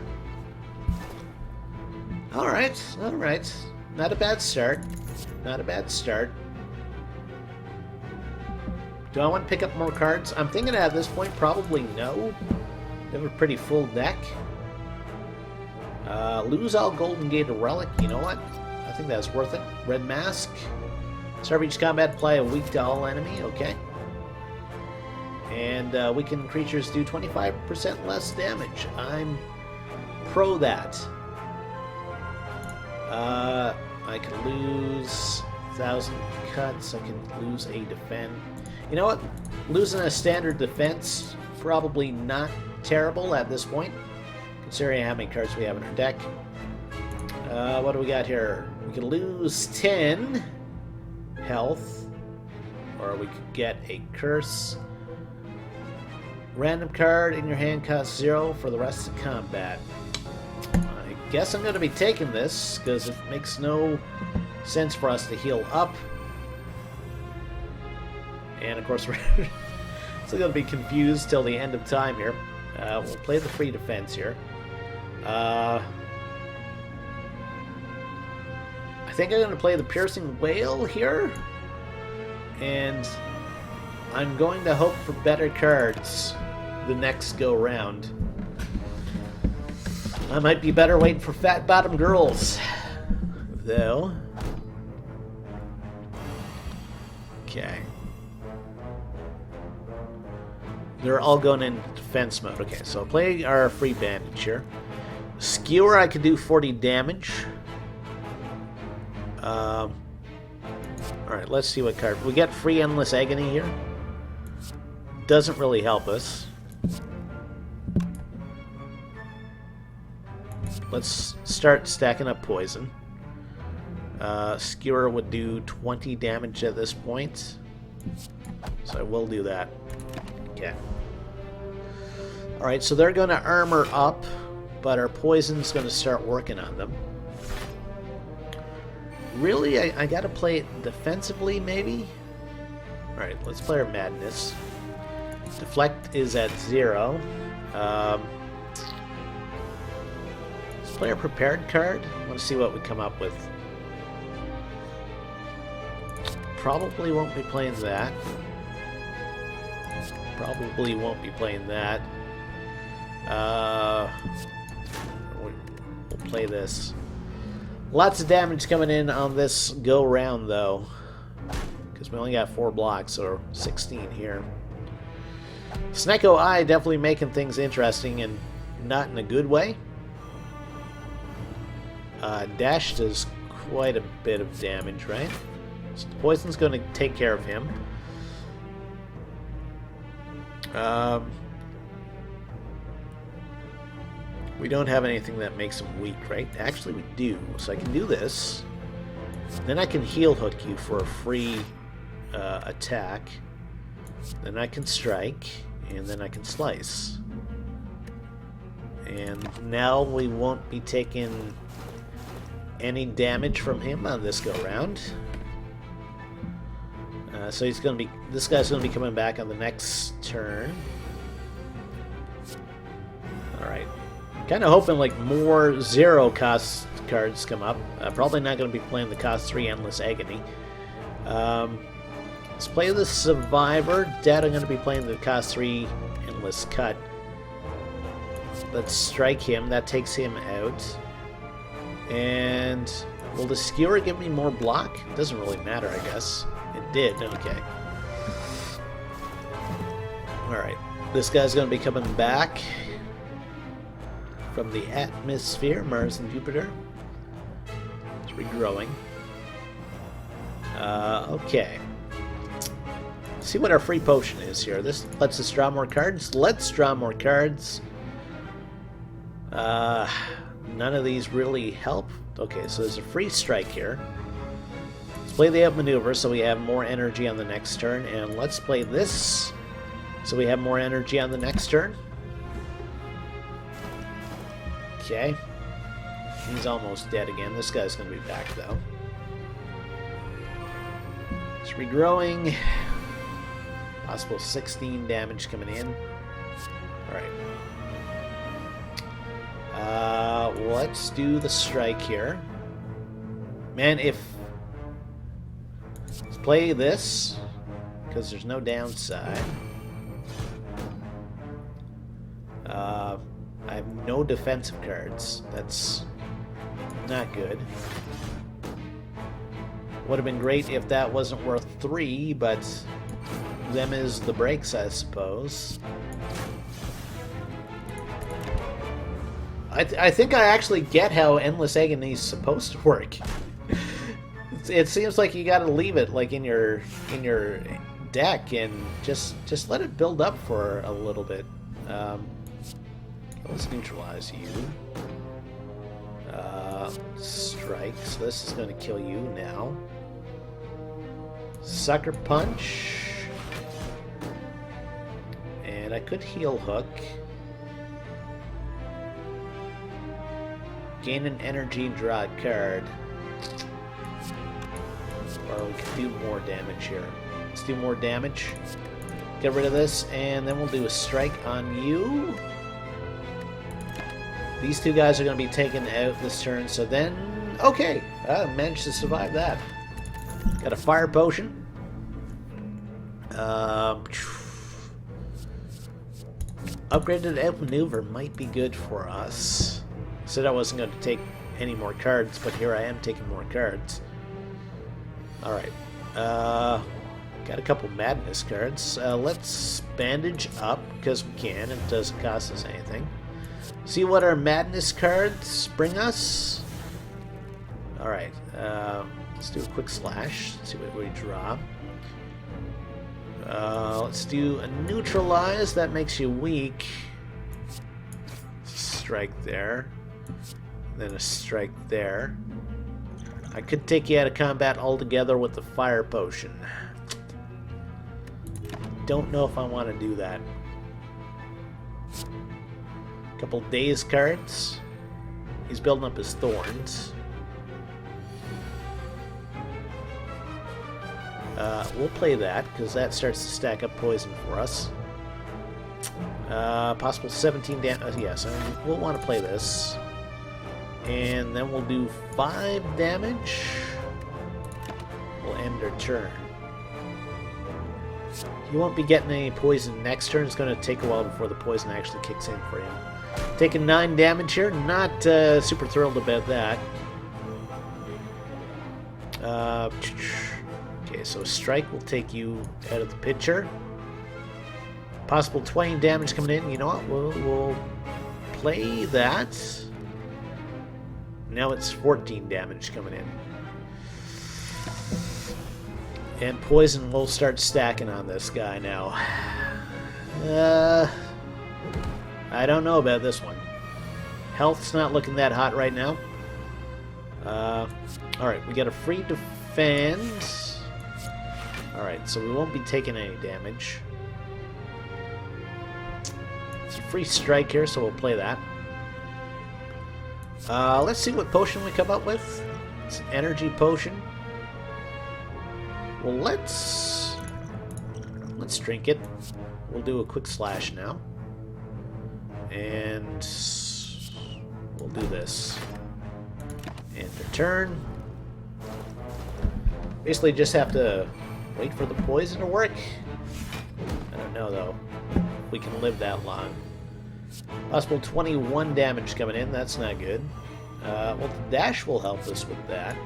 Alright, alright. Not a bad start. Not a bad start. Do I want to pick up more cards? I'm thinking at this point, probably no. They have a pretty full deck. Lose all Golden Gate Relic. You know what? I think that's worth it. Red Mask. Start each combat, apply a weak to all enemy. Okay. And weakened creatures do 25% less damage. I'm pro that. I can lose 1,000 cuts. I can lose a defend. You know what? Losing a standard defense, probably not terrible at this point, considering how many cards we have in our deck. What do we got here? We can lose 10 health, or we could get a curse. Random card in your hand costs 0 for the rest of combat. I guess I'm going to be taking this, because it makes no sense for us to heal up. And of course, we're still going to be confused till the end of time here. We'll play the free defense here. I think I'm going to play the Piercing Wail here. And I'm going to hope for better cards the next go round. I might be better waiting for Fat Bottom Girls, though. Okay. They're all going in defense mode. Okay, so play our free bandage here. Skewer, I could do 40 damage. Alright, let's see what card. We get free Endless Agony here. Doesn't really help us. Let's start stacking up poison. Skewer would do 20 damage at this point. So I will do that. Okay. Alright, so they're going to armor up, but our poison's going to start working on them. Really, I got to play it defensively, maybe? Alright, let's play our Madness. Deflect is at 0. Let's play our Prepared card. I want to see what we come up with. Probably won't be playing that. Probably won't be playing that. We'll play this. Lots of damage coming in on this go round, though, because we only got 4 blocks, or 16 here. Snecko Eye definitely making things interesting, and not in a good way. Dash does quite a bit of damage, right? So the poison's going to take care of him. We don't have anything that makes him weak, right? Actually, we do. So I can do this. Then I can heal hook you for a free attack. Then I can strike. And then I can slice. And now we won't be taking any damage from him on this go round. So he's going to be. This guy's going to be coming back on the next turn. All right. Kind of hoping like more 0 cost cards come up. Probably not going to be playing the cost 3 Endless Agony. Let's play the Survivor. Dad, I'm going to be playing the cost 3 Endless Cut. Let's strike him. That takes him out. And will the Skewer give me more block? It doesn't really matter, I guess. It did. Okay. Alright. This guy's going to be coming back from the atmosphere, Mars and Jupiter. It's regrowing. Okay. Let's see what our free potion is here. This lets us draw more cards. Let's draw more cards. None of these really help Okay, so there's a free strike here. Let's play the outmaneuver so we have more energy on the next turn, and let's play this so we have more energy on the next turn. Okay. He's almost dead again. This guy's going to be back, though. It's regrowing. Possible 16 damage coming in. Alright. Let's do the strike here. Man, if... Let's play this, because there's no downside. I have no defensive cards. That's not good. Would have been great if that wasn't worth 3, but them is the breaks, I suppose. I think I actually get how Endless Agony is supposed to work. It seems like you got to leave it like in your deck and just let it build up for a little bit. Let's neutralize you. Strike. So this is going to kill you now. Sucker Punch. And I could Heal Hook. Gain an energy, draw a card. Or we could do more damage here. Let's do more damage. Get rid of this, and then we'll do a strike on you. These two guys are going to be taken out this turn, so then... Okay! I managed to survive that. Got a fire potion. Upgraded outmaneuver might be good for us. Said I wasn't going to take any more cards, but here I am taking more cards. Alright. Got a couple madness cards. Let's bandage up, because we can. It doesn't cost us anything. See what our madness cards bring us. Alright. Let's do a quick slash. See what we draw. Let's do a neutralize. That makes you weak. Strike there. Then a strike there. I could take you out of combat altogether with the fire potion. Don't know if I want to do that. Couple daze cards. He's building up his thorns. We'll play that, because that starts to stack up poison for us. Possible 17 damage. Yes, we'll want to play this. And then we'll do 5 damage. We'll end our turn. You won't be getting any poison next turn. It's going to take a while before the poison actually kicks in for you. Taking 9 damage here. Not super thrilled about that. Okay, so strike will take you out of the picture. Possible 20 damage coming in. You know what? We'll play that. Now it's 14 damage coming in. And poison will start stacking on this guy now. I don't know about this one. Health's not looking that hot right now. Alright, we got a free defend. Alright, so we won't be taking any damage. It's a free strike here, so we'll play that. Let's see what potion we come up with. It's an energy potion. Well, let's drink it. We'll do a quick slash now. And we'll do this. End the turn. Basically just have to wait for the poison to work. I don't know, though. We can live that long. Possible 21 damage coming in. That's not good. Well, the dash will help us with that.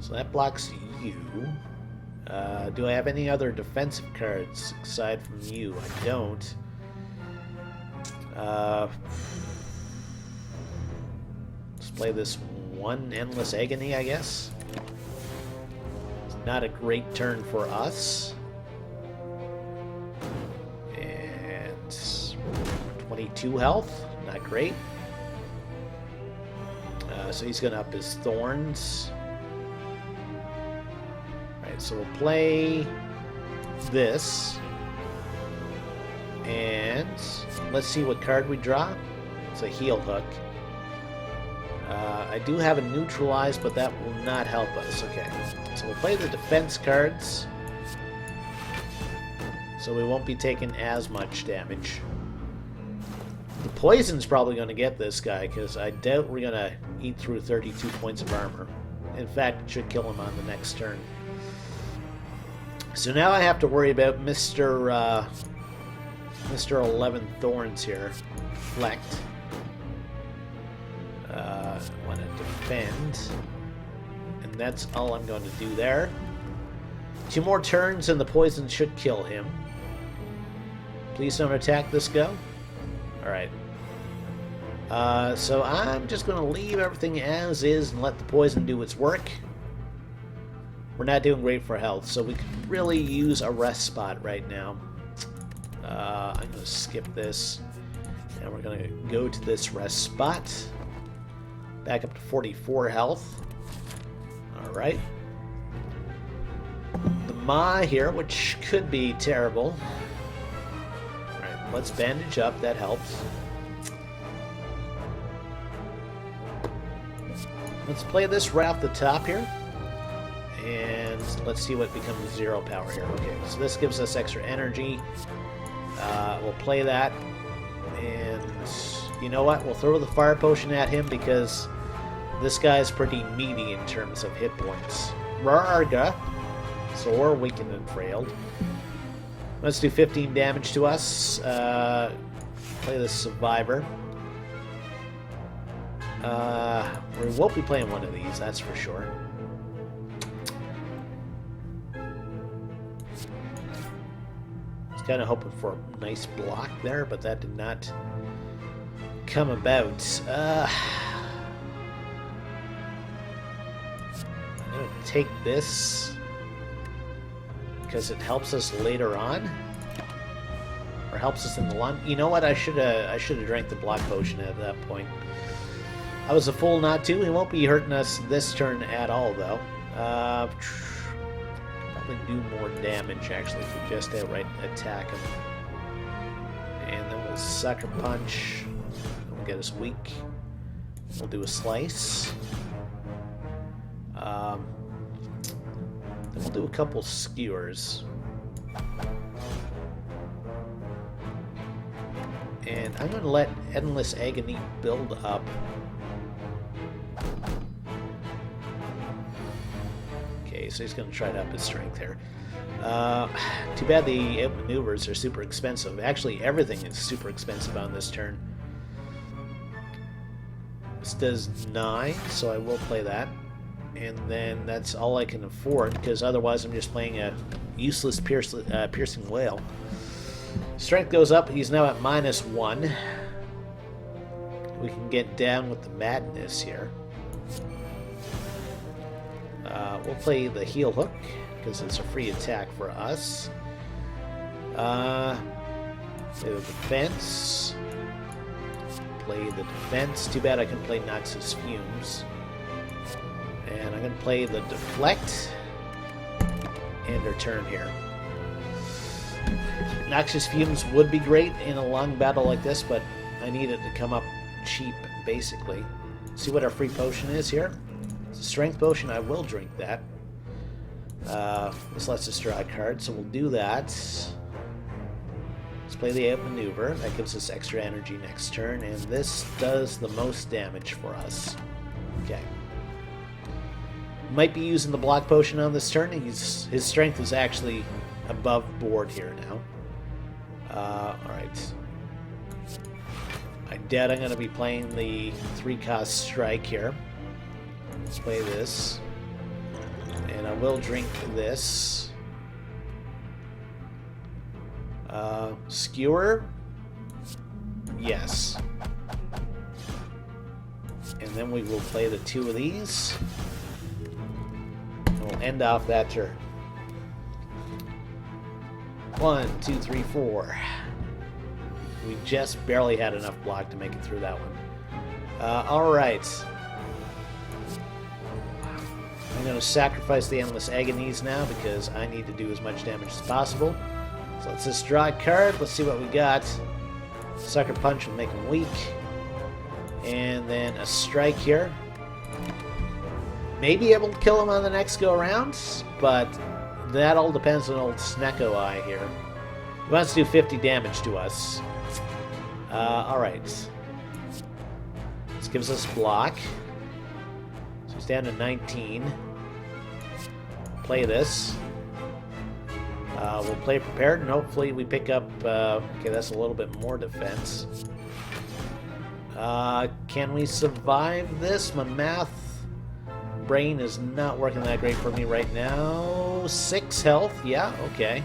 So that blocks you. Do I have any other defensive cards aside from you? I don't. Let's play this one Endless Agony, I guess. It's not a great turn for us. And 22 health, not great. So he's going to up his thorns. Alright, so we'll play this. And let's see what card we draw. It's a heel hook. I do have a neutralize, but that will not help us. Okay, so we'll play the defense cards. So we won't be taking as much damage. The poison's probably going to get this guy, because I doubt we're going to eat through 32 points of armor. In fact, it should kill him on the next turn. So now I have to worry about Mr. 11 Thorns here. Deflect. I want to defend. And that's all I'm going to do there. 2 more turns and the poison should kill him. Please don't attack this go. Alright. So I'm just going to leave everything as is and let the poison do its work. We're not doing great for health, so we could really use a rest spot right now. I'm going to skip this. And we're going to go to this rest spot. Back up to 44 health. Alright. The Ma here, which could be terrible. Alright, let's bandage up. That helps. Let's play this right off the top here. And let's see what becomes 0 power here. Okay, so this gives us extra energy. We'll play that. And you know what? We'll throw the fire potion at him because this guy's pretty meaty in terms of hit points. Rarga. Sore, weakened, and frailed. Let's do 15 damage to us. Play the Survivor. We won't be playing one of these, that's for sure. I was kind of hoping for a nice block there, but that did not come about. I'm going to take this because it helps us later on, or helps us in the long. You know what? I should have drank the block potion at that point. I was a fool not to. He won't be hurting us this turn at all, though. Probably do more damage actually if we just outright attack him, and then we'll sucker punch. We'll get us weak. We'll do a slice. Then we'll do a couple skewers. And I'm going to let Endless Agony build up. Okay, so he's going to try to up his strength here. Too bad the outmaneuvers are super expensive. Actually, everything is super expensive on this turn. This does 9, so I will play that. And then that's all I can afford, because otherwise I'm just playing a useless piercing whale. Strength goes up. He's now at -1. We can get down with the madness here. We'll play the heel hook, because it's a free attack for us. Play the defense. Play the defense. Too bad I can play Noxus Fumes. And I'm going to play the deflect and return here. Noxious Fumes would be great in a long battle like this, but I need it to come up cheap, basically. See what our free potion is here? It's a strength potion. I will drink that. This lets us draw a card, so we'll do that. Let's play the outmaneuver. That gives us extra energy next turn, and this does the most damage for us. Okay. Might be using the block potion on this turn. His strength is actually above board here now. Alright. I doubt I'm going to be playing the 3-cost strike here. Let's play this. And I will drink this. Skewer? Yes. And then we will play the 2 of these. And we'll end off that turn. 1, 2, 3, 4. We just barely had enough block to make it through that one. Alright. going to sacrifice the Endless Agonies now because I need to do as much damage as possible. So let's just draw a card. Let's see what we got. Sucker Punch will make him weak. And then a strike here. Maybe able to kill him on the next go around, but that all depends on old Snecko Eye here. He wants to do 50 damage to us. Alright. This gives us block. So he's down to 19. Play this. We'll play prepared, and hopefully we pick up... okay, that's a little bit more defense. Can we survive this? My math brain is not working that great for me right now. 6 health, yeah, okay.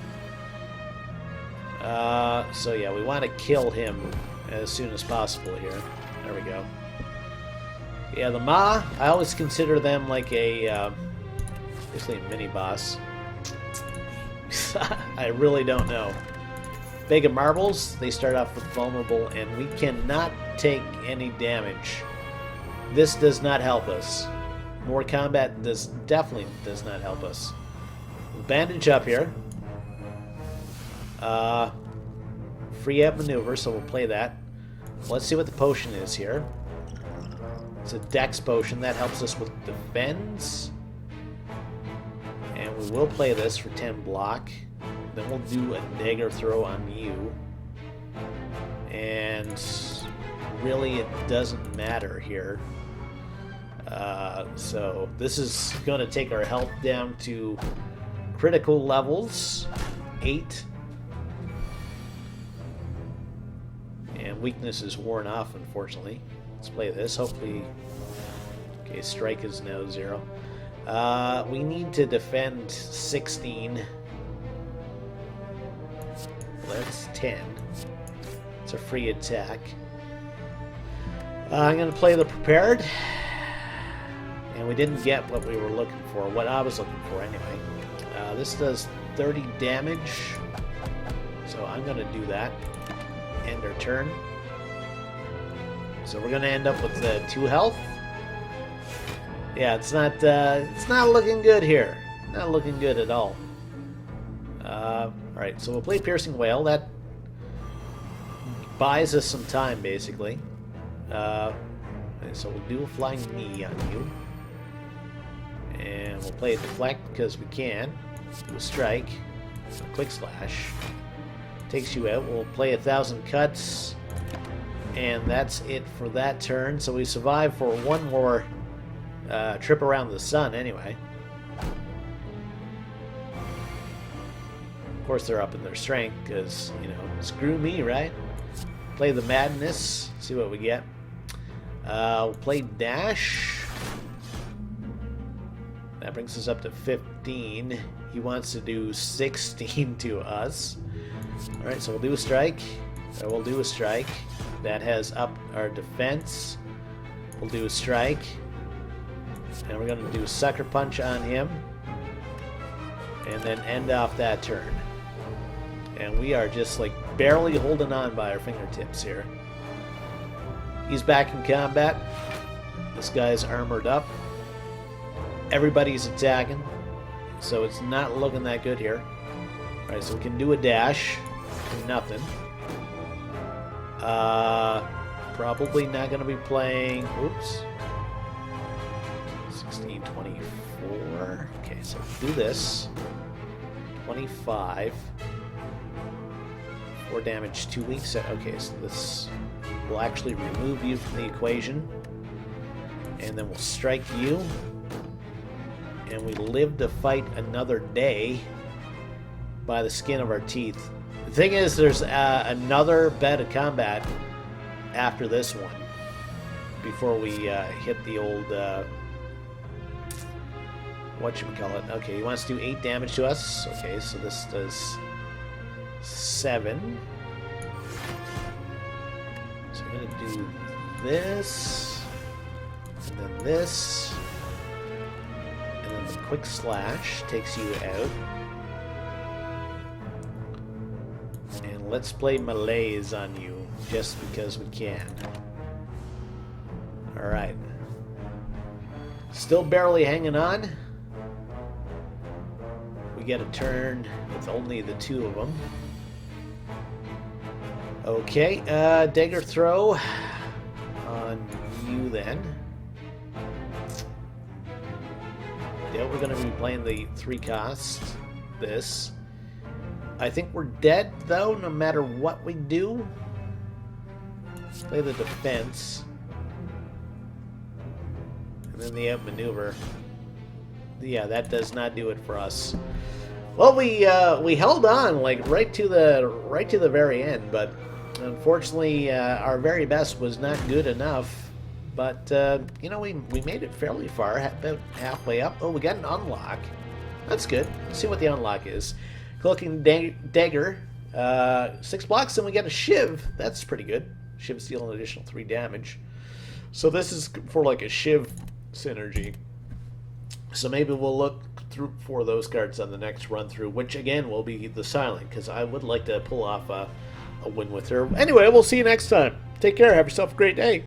So yeah, we want to kill him as soon as possible here. There we go. Yeah, the Ma, I always consider them like a, basically a mini-boss. I really don't know. Bag of Marbles, they start off with vulnerable, and we cannot take any damage. This does not help us. More combat definitely does not help us. We'll bandage up here. Free up maneuver, so we'll play that. Let's see what the potion is here. It's a dex potion that helps us with defense. And we will play this for 10 block. Then we'll do a dagger throw on you. And really it doesn't matter here. So this is going to take our health down to critical levels. 8. And weakness is worn off, unfortunately. Let's play this. Hopefully... Okay, strike is now 0. We need to defend 16. That's 10. It's a free attack. I'm going to play the prepared. And we didn't get what we were looking for. What I was looking for, anyway. This does 30 damage. So I'm going to do that. End our turn. So we're going to end up with 2 health. Yeah, it's not looking good here. Not looking good at all. Alright, so we'll play Piercing Wail. That buys us some time, basically. So we'll do a Flying Knee on you. And we'll play a Deflect because we can. Do a Strike. A Quick Slash. Takes you out. We'll play 1,000 Cuts. And that's it for that turn. So we survive for one more trip around the sun, anyway. Of course, they're up in their strength because, you know, screw me, right? Play the Madness. See what we get. We'll play Dash. That brings us up to 15. He wants to do 16 to us. Alright, so we'll do a strike. We'll do a strike. That has up our defense. We'll do a strike. And we're going to do a Sucker Punch on him. And then end off that turn. And we are just like barely holding on by our fingertips here. He's back in combat. This guy's armored up. Everybody's attacking. So it's not looking that good here. Alright, so we can do a dash. Nothing. Probably not going to be playing... Oops. 16, 24. Okay, so do this. 25. 4 damage, 2 weeks. Okay, so this will actually remove you from the equation. And then we'll strike you. And we live to fight another day by the skin of our teeth. The thing is, there's another bed of combat after this one. Before we hit the old... whatchamacallit. Okay, he wants to do 8 damage to us. Okay, so this does 7. So I'm going to do this, and then this, and then the Quick Slash takes you out. And let's play Malaise on you, just because we can. Alright. Still barely hanging on. we get a turn with only the two of them. Okay, dagger throw on you then. Yeah, we're going to be playing the 3 costs. This. I think we're dead, though, no matter what we do. Play the defense. And then the outmaneuver. Yeah, that does not do it for us. Well, we held on like right to the very end, but unfortunately, our very best was not good enough. But you know, we made it fairly far, about halfway up. Oh, we got an unlock. That's good. Let's see what the unlock is. Cloaking dagger, 6 blocks, and we get a shiv. That's pretty good. Shiv's deal an additional 3 damage. So this is for like a shiv synergy. So maybe we'll look through for those cards on the next run through, which again will be the silent, because I would like to pull off a win with her. Anyway, we'll see you next time. Take care. Have yourself a great day.